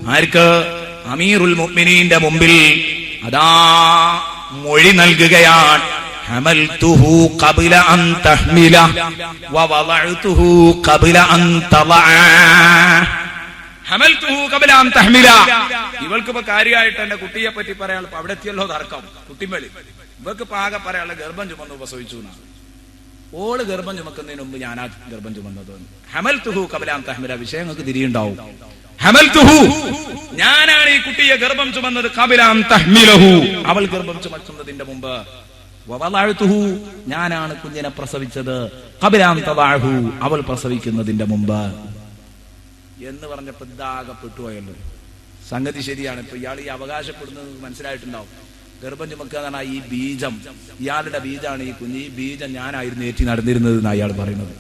ആർക്ക്? അമീറുൽ മുഅ്മിനീന്റെ മുമ്പിൽ അതാ മൊഴി നൽകുകയാണ്. ഹമൽതുഹു ഖബ്ല അൻ തഹ്മില വവളഅതുഹു ഖബ്ല അൻ തളഅ. ഹമൽതുഹു ഖബ്ല അൻ തഹ്മില. ഇവൾക്ക് ഇപ്പൊ കാര്യമായിട്ട് എന്റെ കുട്ടിയെ പറ്റി പറയാൻ അവിടെ എത്തിയല്ലോ തർക്കം. കുട്ടിമേളി ഇവർക്ക് പാകെ പറയാനുള്ള ഗർഭം ചുമന്ന് പ്രസവിച്ചു എന്നാണ്. ഓള് ഗർഭം ചുമക്കുന്നതിന് മുമ്പ് ഞാനാ ഗർഭം ചുമന്നത്. ഹമൽതുഹു ഖബ്ല അൻ തഹ്മില. വിഷയങ്ങൾക്ക് തിരിയുണ്ടാവും. ഹമൽതുഹു, ഞാനാണ് ഈ കുട്ടിയെ ഗർഭം ചുമന്നത്. ഖബ്ല അൻ തഹ്മിലഹു, അവൾ ഗർഭം ചുമക്കുന്നതിന്റെ മുമ്പ്. വവളഅതുഹു, ഞാനാണ് കുഞ്ഞിനെ പ്രസവിച്ചത്. ഖബ്ല അൻ തളഅഹു, അവൾ പ്രസവിക്കുന്നതിന്റെ മുമ്പ് എന്ന് പറഞ്ഞപ്പോ ഇതാകപ്പെട്ടുപോയല്ലോ. സംഗതി ശരിയാണ്. ഇപ്പൊ ഇയാൾ ഈ അവകാശപ്പെടുന്നത് മനസ്സിലായിട്ടുണ്ടാവും. ഗർഭം ചുമക്കുക എന്ന് പറഞ്ഞാൽ ഈ ബീജം, ഇയാളുടെ ബീജാണ് ഈ കുഞ്ഞ്. ഈ ബീജം ഞാനായിരുന്നു ഏറ്റി നടന്നിരുന്നത് എന്നാണ് അയാൾ പറയുന്നത്.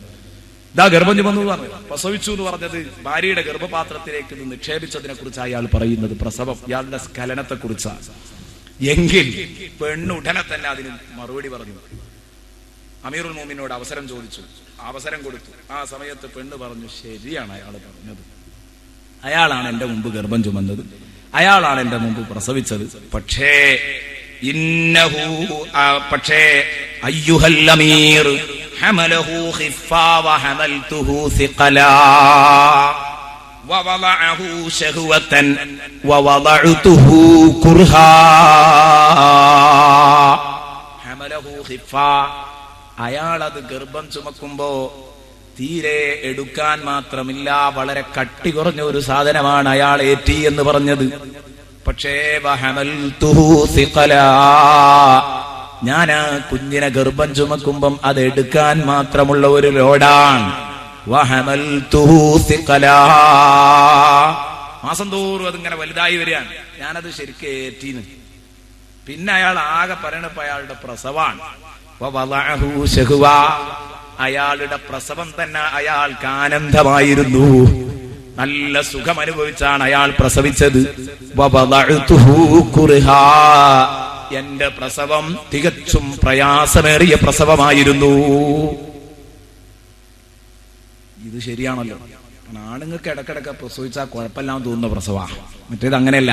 ഇതാ ഗർഭം ചുമന്നു പറഞ്ഞു, പ്രസവിച്ചു എന്ന് പറഞ്ഞത് ഭാര്യയുടെ ഗർഭപാത്രത്തിലേക്ക് ഇത് നിക്ഷേപിച്ചതിനെ കുറിച്ച് അയാൾ പറയുന്നത്. പ്രസവം, ഇയാളുടെ സ്ഖലനത്തെ കുറിച്ചാണ്. എങ്കിൽ പെണ്ണ് ഉടനെ തന്നെ അതിന് മറുപടി പറഞ്ഞു. അമീറുൽ മുഅ്മിനോട് അവസരം ചോദിച്ചു, അവസരം കൊടുത്തു. ആ സമയത്ത് പെണ്ണ് പറഞ്ഞു, ശരിയാണ് അയാൾ പറഞ്ഞത്. അയാളാണ് എന്റെ മുമ്പ് ഗർഭം ചുമന്നത്, അയാളാണ് എന്റെ മുമ്പ് പ്രസവിച്ചത്. പക്ഷേ പക്ഷേ അയ്യുഹൽ അമീർ ഹമലഹു ഖിഫാ വഹമൽതുഹു സിഖലാ വവളഅഹു ശഹവതൻ വവളഅതുഹു കുർഹാ. ഹമലഹു ഖിഫാ, അയാൾ അത് ഗർഭം ചുമക്കുമ്പോ തീരെ എടുക്കാൻ മാത്രമില്ല, വളരെ കട്ടി കുറഞ്ഞ ഒരു സാധനമാണ് അയാൾ ഏറ്റി എന്ന് പറഞ്ഞത്. പക്ഷേ വഹമൽതുഹു സിഖലാ, ഞാൻ ആ കുഞ്ഞിനെ ഗർഭം ചുമക്കുമ്പം അത് എടുക്കാൻ മാത്രമുള്ള ഒരു ലോഡാണ്. വഹമൽതുഹു സിഖലാ, മാസം തോറും അതിങ്ങനെ വലുതായി വരികയാണ്. ഞാനത് ശരിക്കും ഏറ്റീന്ന്. പിന്നെ അയാൾ ആകെ പറയണപ്പോ അയാളുടെ പ്രസവാണ്. വവളഅഹു ശഹ്വാ, അയാളുടെ പ്രസവം തന്നെ അയാൾക്ക് ആനന്ദമായിരുന്നു. നല്ല സുഖം അനുഭവിച്ചാണ് അയാൾ പ്രസവിച്ചത്. വവളഅതുഹു കുർഹാ, എന്റെ പ്രസവം തികച്ചും പ്രയാസമേറിയ പ്രസവമായിരുന്നു. ഇത് ശരിയാണല്ലോ. ആണുങ്ങൾക്ക് ഇടക്കിടക്ക് പ്രസവിച്ചാൽ കുഴപ്പമില്ലാന്ന് തോന്നുന്ന പ്രസവമാണ്. മറ്റേത് അങ്ങനെയല്ല,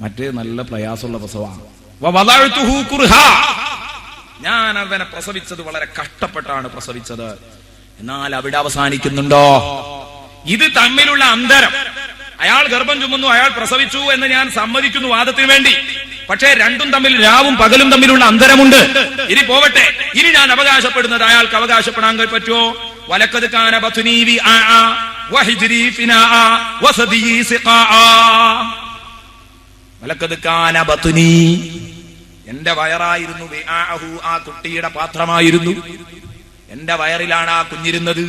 മറ്റേത് നല്ല പ്രയാസമുള്ള പ്രസവമാണ്. വവളഅതുഹു കുർഹാ, ഞാൻ അവനെ പ്രസവിച്ചത് വളരെ കഷ്ടപ്പെട്ടാണ് പ്രസവിച്ചത്. എന്നാൽ അവിടെ അവസാനിക്കുന്നുണ്ടോ? ഇത് തമ്മിലുള്ള അന്തരം. അയാൾ ഗർഭം ചുമന്നു, അയാൾ പ്രസവിച്ചു എന്ന് ഞാൻ സമ്മതിക്കുന്നു വാദത്തിന് വേണ്ടി. പക്ഷേ രണ്ടും തമ്മിൽ, രാവും പകലും തമ്മിലുള്ള അന്തരമുണ്ട്. ഇനി പോവട്ടെ, ഇനി ഞാൻ അവകാശപ്പെടുന്നത് അയാൾക്ക് അവകാശപ്പെടാൻ പറ്റുമോ? വലഖദ് കാന ബത്നി വിആ വഹിജ്രി ഫിനാ വസദി സിഖാ. വലഖദ് കാന ബത്നി, എന്റെ വയറായിരുന്നു. വിആഹു, ആ കുട്ടിയുടെ പാത്രമായിരുന്നു. എന്റെ വയറിലാണ് ആ കുഞ്ഞിരുന്നത്.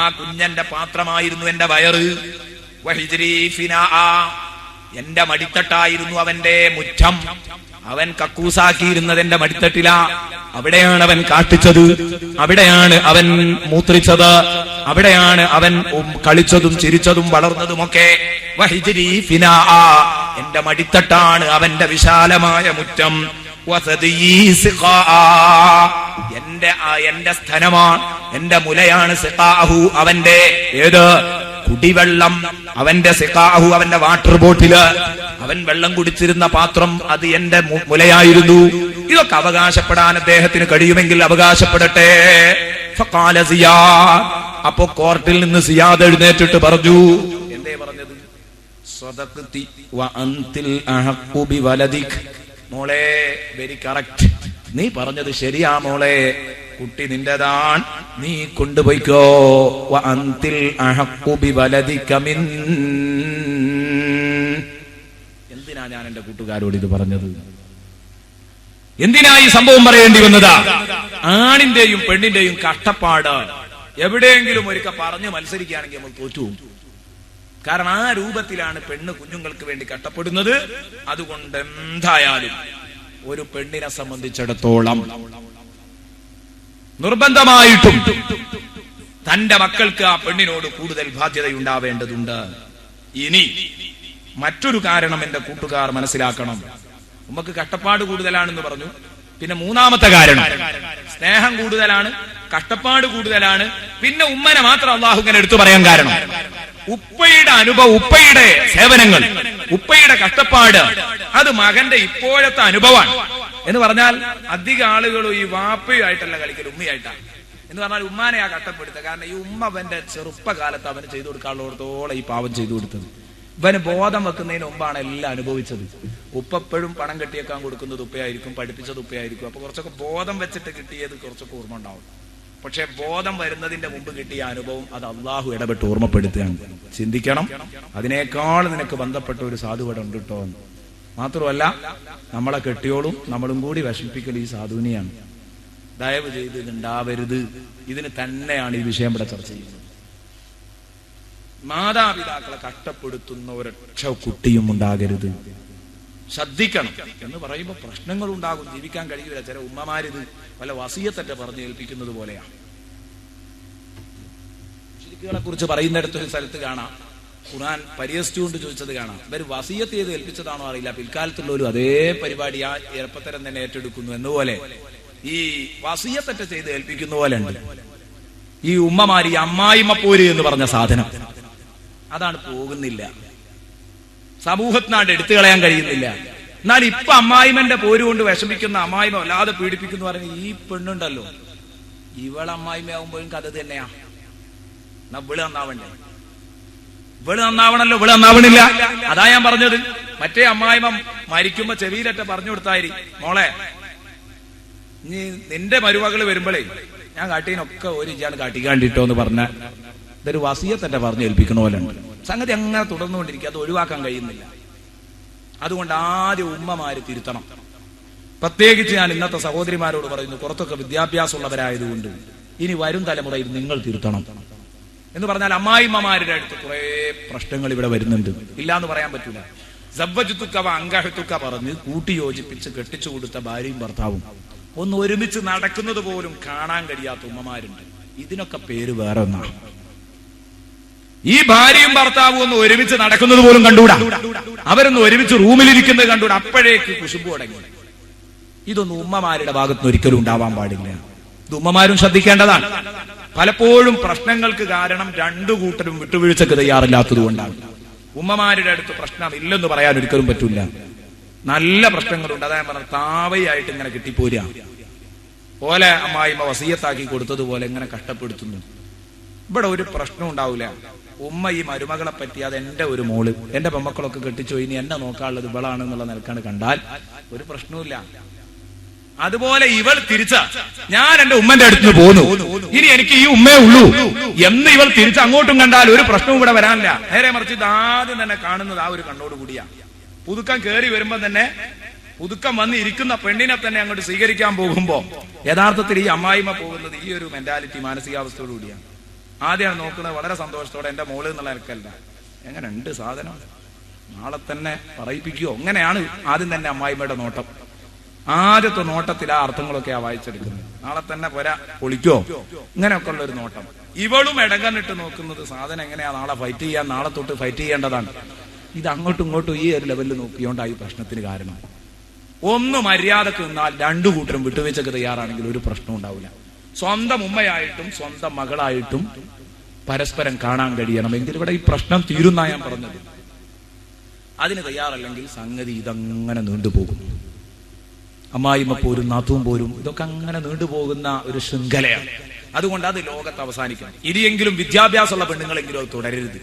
ആ കുഞ്ഞന്റെ പാത്രമായിരുന്നു എന്റെ വയറ്. വഹിജ്രി ഫിനാ, എന്റെ മടിത്തട്ടായിരുന്നു അവന്റെ മുറ്റം. അവൻ കക്കൂസാക്കിയിരുന്നത് എന്റെ മടിത്തട്ടില. അവിടെയാണ് അവൻ കാട്ടിച്ചത്, അവിടെയാണ് അവൻ മൂത്രിച്ചത്, അവിടെയാണ് അവൻ കളിച്ചതും ചിരിച്ചതും വളർന്നതുമൊക്കെ. വഹിജ്രി ഫിനാ, എന്റെ മടിത്തട്ടാണ് അവന്റെ വിശാലമായ മുറ്റം. വസദീ സിഖാ, എന്റെ സ്ഥനമാണ്, എന്റെ മുലയാണ്. സിഖാഹു, അവന്റെ ഏത് കുടിവെള്ളം, അവന്റെ സിഖാഹു, അവന്റെ വാട്ടർ ബോട്ടില്, അവൻ വെള്ളം കുടിച്ചിരുന്ന പാത്രം, അത് എന്റെ മുലയായിരുന്നു. ഇതൊക്കെ അവകാശപ്പെടാൻ അദ്ദേഹത്തിന് കഴിയുമെങ്കിൽ അവകാശപ്പെടട്ടെ. ഫഖാല സിയാദ്, അപ്പോ കോർട്ടിൽ നിന്ന് സിയാദ് എഴുന്നേറ്റിട്ട് പറഞ്ഞു. എന്തേ പറഞ്ഞത്? സ്വദഖ്തി വ അൻതിൽ അഹഖു ബിവലദിക്. മോളെ, വെരി കറക്റ്റ്, നീ പറഞ്ഞത് ശരിയാ മോളെ. കുട്ടി നിന്റേതാണ്, നീ കൊണ്ടുപോയിക്കോ. വ അൻതിൽ അഹഖു ബിവലദിക മിൻ. എന്തിനാ ഞാൻ എന്റെ കൂട്ടുകാരോട് ഇത് പറഞ്ഞത്? എന്തിനാ ഈ സംഭവം പറയേണ്ടി വന്നതാ? ആണിന്റെയും പെണ്ണിന്റെയും കഷ്ടപ്പാട് എവിടെയെങ്കിലും ഒരിക്കൽ പറഞ്ഞ് മത്സരിക്കുകയാണെങ്കിൽ നമ്മൾ തോറ്റു. കാരണം ആ രൂപത്തിലാണ് പെണ്ണ് കുഞ്ഞുങ്ങൾക്ക് വേണ്ടി കഷ്ടപ്പെടുന്നത്. അതുകൊണ്ട് എന്തായാലും ഒരു പെണ്ണിനെ സംബന്ധിച്ചിടത്തോളം നിർബന്ധമായിട്ടും തന്റെ മക്കൾക്ക് ആ പെണ്ണിനോട് കൂടുതൽ ബാധ്യതയുണ്ടാവേണ്ടതുണ്ട്. ഇനി മറ്റൊരു കാരണം എന്റെ കൂട്ടുകാർ മനസ്സിലാക്കണം. നമുക്ക് കഷ്ടപ്പാട് കൂടുതലാണെന്ന് പറഞ്ഞു. പിന്നെ മൂന്നാമത്തെ കാരണം സ്നേഹം കൂടുതലാണ്, കഷ്ടപ്പാട് കൂടുതലാണ്. പിന്നെ ഉമ്മനെ മാത്രം അള്ളാഹു ഇങ്ങനെ എടുത്തു പറയാൻ കാരണം ഉപ്പയുടെ അനുഭവം, ഉപ്പയുടെ സേവനങ്ങൾ, ഉപ്പയുടെ കഷ്ടപ്പാട്, അത് മകന്റെ ഇപ്പോഴത്തെ അനുഭവമാണ്. എന്ന് പറഞ്ഞാൽ അധിക ആളുകളും ഈ വാപ്പയുമായിട്ടല്ല കളിക്കൽ, ഉമ്മയായിട്ടാണ്. എന്ന് പറഞ്ഞാൽ ഉമ്മാനെ ആ കഷ്ടപ്പെടുത്തുക. കാരണം ഈ ഉമ്മ അവന്റെ ചെറുപ്പകാലത്ത് അവന് ചെയ്തു കൊടുക്കാനുള്ളടത്തോളം ഈ പാവം ചെയ്തു കൊടുത്തത്. ഇവന് ബോധം വെക്കുന്നതിന് മുമ്പാണ് എല്ലാം അനുഭവിച്ചത്. ഉപ്പപ്പോഴും പണം കെട്ടിയേക്കാൻ കൊടുക്കുന്നത് ഉപ്പയായിരിക്കും, പഠിപ്പിച്ചത് ഉപ്പയായിരിക്കും. അപ്പൊ കുറച്ചൊക്കെ ബോധം വെച്ചിട്ട് കിട്ടിയത് കുറച്ചൊക്കെ ഓർമ്മ ഉണ്ടാവും. പക്ഷെ ബോധം വരുന്നതിന്റെ മുമ്പ് കിട്ടിയ അനുഭവം അത് അള്ളാഹു ഇടപെട്ട് ഓർമ്മപ്പെടുത്തുകയാണ്. ചിന്തിക്കണം, അതിനേക്കാൾ നിനക്ക് ബന്ധപ്പെട്ട ഒരു സാധുവിടെ ഉണ്ട് കേട്ടോ. മാത്രമല്ല നമ്മളെ കെട്ടിയോളും നമ്മളും കൂടി വിഷമിപ്പിക്കൽ ഈ സാധുവിനെയാണ്. ദയവ് ചെയ്ത് ഇതുണ്ടാവരുത്. ഇതിന് തന്നെയാണ് ഈ വിഷയം ഇവിടെ ചർച്ച ചെയ്യുന്നത്. മാതാപിതാക്കളെ കഷ്ടപ്പെടുത്തുന്ന ഒരൊറ്റ കുട്ടിയും ഉണ്ടാകരുത്. ശ്രദ്ധിക്കണം. എന്ന് പറയുമ്പോൾ പ്രശ്നങ്ങൾ ഉണ്ടാകും, ജീവിക്കാൻ കഴിയില്ല. ചില ഉമ്മമാരിത് വല്ല വസിയത്തന്നെ പറഞ്ഞ് ഏൽപ്പിക്കുന്നത് പോലെയാണ്. മുശ്രിക്കുകളെ കുറിച്ച് പറയുന്നിടത്തൊരു സ്ഥലത്ത് കാണാം, ഖുർആൻ പരിഹസിച്ചുകൊണ്ട് ചോദിച്ചത് കാണാം. ഇവർ വസിയത്ത് ചെയ്ത് ഏൽപ്പിച്ചതാണോ അറിയില്ല, പിൽക്കാലത്തുള്ളവരും അതേ പരിപാടി ആ എളുപ്പത്തരം തന്നെ ഏറ്റെടുക്കുന്നു. എന്നുപോലെ ഈ വസിയത്തറ്റ ചെയ്ത് ഏൽപ്പിക്കുന്ന പോലെ ഉണ്ട് ഈ ഉമ്മമാരി. അമ്മായിമ്മ പോര് എന്ന് പറഞ്ഞ സാധനം അതാണ് പോകുന്നില്ല, സമൂഹത്തിനാണ്ട് എടുത്തു കളയാൻ കഴിയുന്നില്ല. എന്നാൽ ഇപ്പൊ അമ്മായിമ്മന്റെ പോര് കൊണ്ട് വിഷമിക്കുന്ന അമ്മായിമ്മ വല്ലാതെ പീഡിപ്പിക്കുന്നു പറഞ്ഞ ഈ പെണ്ണുണ്ടല്ലോ, ഇവളമ്മായിമ്മയാവുമ്പോഴും കഥ തന്നെയാ. എന്നാ ഇവള് നന്നാവണ്ടേ? ഇവള് നന്നാവണല്ലോ, ഇവള് നന്നാവണില്ല. അതാ ഞാൻ പറഞ്ഞത്. മറ്റേ അമ്മായിമ്മ മരിക്കുമ്പോ ചെവിയിലറ്റ പറഞ്ഞു കൊടുത്തായി, മോളെ നീ നിന്റെ മരുമകള് വരുമ്പോഴേ ഞാൻ കാട്ടീനൊക്കെ ഒരു ഇഞ്ചാണ് കാട്ടിക്കാണ്ടിട്ടോ എന്ന് പറഞ്ഞ ഇതൊരു വസിയത്തന്നെ പറഞ്ഞു ഏൽപ്പിക്കണ പോലെ ഉണ്ട്. സംഗതി അങ്ങനെ തുടർന്നുകൊണ്ടിരിക്കുക, അത് ഒഴിവാക്കാൻ കഴിയുന്നില്ല. അതുകൊണ്ട് ആദ്യം ഉമ്മമാര് തിരുത്തണം. പ്രത്യേകിച്ച് ഞാൻ ഇന്നത്തെ സഹോദരിമാരോട് പറയുന്നു, പുറത്തൊക്കെ വിദ്യാഭ്യാസമുള്ളവരായതുകൊണ്ട് ഇനി വരും തലമുറയിൽ നിങ്ങൾ തിരുത്തണം. എന്ന് പറഞ്ഞാൽ അമ്മായിമ്മമാരുടെ അടുത്ത് കുറെ പ്രശ്നങ്ങൾ ഇവിടെ വരുന്നുണ്ട്, ഇല്ലാന്ന് പറയാൻ പറ്റൂല. സബ്ബജുത്തുക്കവ അങ്കഹത്തുക്ക പറഞ്ഞ് കൂട്ടിയോജിപ്പിച്ച് കെട്ടിച്ചു കൊടുത്ത ഭാര്യയും ഭർത്താവും ഒന്ന് ഒരുമിച്ച് നടക്കുന്നത് പോലും കാണാൻ കഴിയാത്ത ഉമ്മമാരുണ്ട്. ഇതിനൊക്കെ പേര് വേറെ ഒന്നാണ്. ഈ ഭാര്യയും ഭർത്താവും ഒന്ന് ഒരുമിച്ച് നടക്കുന്നത് പോലും കണ്ടുകൂടാ, അവരൊന്ന് ഒരുമിച്ച് റൂമിലിരിക്കുന്നത് കണ്ടുകൂടാ, അപ്പോഴേക്ക് കുശുമ്പ് തുടങ്ങി. ഇതൊന്നും ഉമ്മമാരുടെ ഭാഗത്തുനിന്ന് ഒരിക്കലും ഉണ്ടാവാൻ പാടില്ല. ഇത് ഉമ്മമാരും ശ്രദ്ധിക്കേണ്ടതാണ്. പലപ്പോഴും പ്രശ്നങ്ങൾക്ക് കാരണം രണ്ടു കൂട്ടരും വിട്ടുവീഴ്ചക്ക് തയ്യാറില്ലാത്തത് കൊണ്ടാണ്. ഉമ്മമാരുടെ അടുത്ത് പ്രശ്നം ഇല്ലെന്ന് പറയാൻ ഒരിക്കലും പറ്റൂല. നല്ല പ്രശ്നങ്ങളുണ്ട്. അതായത് പറഞ്ഞ താവയായിട്ട് ഇങ്ങനെ കിട്ടിപ്പോരുക പോലെ അമ്മായിമ്മ വസിയത്താക്കി കൊടുത്തതുപോലെ ഇങ്ങനെ കഷ്ടപ്പെടുത്തുന്നു. ഇവിടെ ഒരു പ്രശ്നം ഉണ്ടാവില്ല. ഉമ്മ ഈ മരുമകളെ പറ്റി അത് എന്റെ ഒരു മോള്, എന്റെ പെമ്മക്കളൊക്കെ കെട്ടിച്ചു, ഇനി എന്നെ നോക്കാനുള്ളത് ഇവളാണ് എന്നുള്ള നിലക്കാണ് കണ്ടാൽ ഒരു പ്രശ്നവുമില്ല. അതുപോലെ ഇവൾ തിരിച്ച ഞാൻ എന്റെ ഉമ്മന്റെ അടുത്ത് പോന്നു, ഇനി എനിക്ക് ഈ ഉമ്മേ ഉള്ളൂ എന്ന് ഇവൾ തിരിച്ച് അങ്ങോട്ടും കണ്ടാൽ ഒരു പ്രശ്നവും ഇവിടെ വരാനില്ല. നേരെ മറിച്ച് ഇത് ആദ്യം തന്നെ കാണുന്നത് ആ ഒരു കണ്ണോട് കൂടിയാ. പുതുക്കം കയറി വരുമ്പോ തന്നെ പുതുക്കം വന്ന് ഇരിക്കുന്ന പെണ്ണിനെ തന്നെ അങ്ങോട്ട് സ്വീകരിക്കാൻ പോകുമ്പോ യഥാർത്ഥത്തിൽ ഈ അമ്മായിമ്മ പോകുന്നത് ഈ ഒരു മെന്റാലിറ്റി, മാനസികാവസ്ഥയോട് കൂടിയാണ്. ആദ്യമാണ് നോക്കുന്നത് വളരെ സന്തോഷത്തോടെ, എന്റെ മോള് എന്നുള്ള നിലക്കല്ല, എങ്ങനെ ഉണ്ട് സാധനം, നാളെ തന്നെ പറയിപ്പിക്കുവോ, അങ്ങനെയാണ് ആദ്യം തന്നെ അമ്മായിമ്മയുടെ നോട്ടം. ആദ്യത്തെ നോട്ടത്തിൽ ആ അർത്ഥങ്ങളൊക്കെയാ വായിച്ചെടുക്കുന്നത്. നാളെ തന്നെ പോരാ പൊളിക്കോ, ഇങ്ങനെയൊക്കെ ഉള്ള ഒരു നോട്ടം. ഇവളും ഇടങ്ങന്നിട്ട് നോക്കുന്നത് സാധനം എങ്ങനെയാ നാളെ ഫൈറ്റ് ചെയ്യാൻ, നാളെ തൊട്ട് ഫൈറ്റ് ചെയ്യേണ്ടതാണ്. ഇത് അങ്ങോട്ടും ഇങ്ങോട്ടും ഈ ഒരു ലെവലിൽ നോക്കിയോണ്ടായി പ്രശ്നത്തിന് കാരണം. ഒന്ന് മര്യാദക്ക് നിന്നാൽ രണ്ടു കൂട്ടരും വിട്ടുവീഴ്ചക്ക് തയ്യാറാണെങ്കിൽ ഒരു പ്രശ്നം ഉണ്ടാവില്ല. സ്വന്തം ഉമ്മയായിട്ടും സ്വന്തം മകളായിട്ടും പരസ്പരം കാണാൻ കഴിയണമെങ്കിൽ ഇവിടെ ഈ പ്രശ്നം തീരുന്ന ഞാൻ പറഞ്ഞത്. അതിന് തയ്യാറല്ലെങ്കിൽ സംഗതി ഇതങ്ങനെ നീണ്ടുപോകും. അമ്മായിമ്മ പോരും നാത്തൂൻ പോരും ഇതൊക്കെ അങ്ങനെ നീണ്ടുപോകുന്ന ഒരു ശൃംഖലയാണ്. അതുകൊണ്ട് അത് ലോകത്ത് അവസാനിക്കണം. ഇനിയെങ്കിലും വിദ്യാഭ്യാസമുള്ള പെണ്ണുങ്ങളെങ്കിലും അത് തുടരരുത്,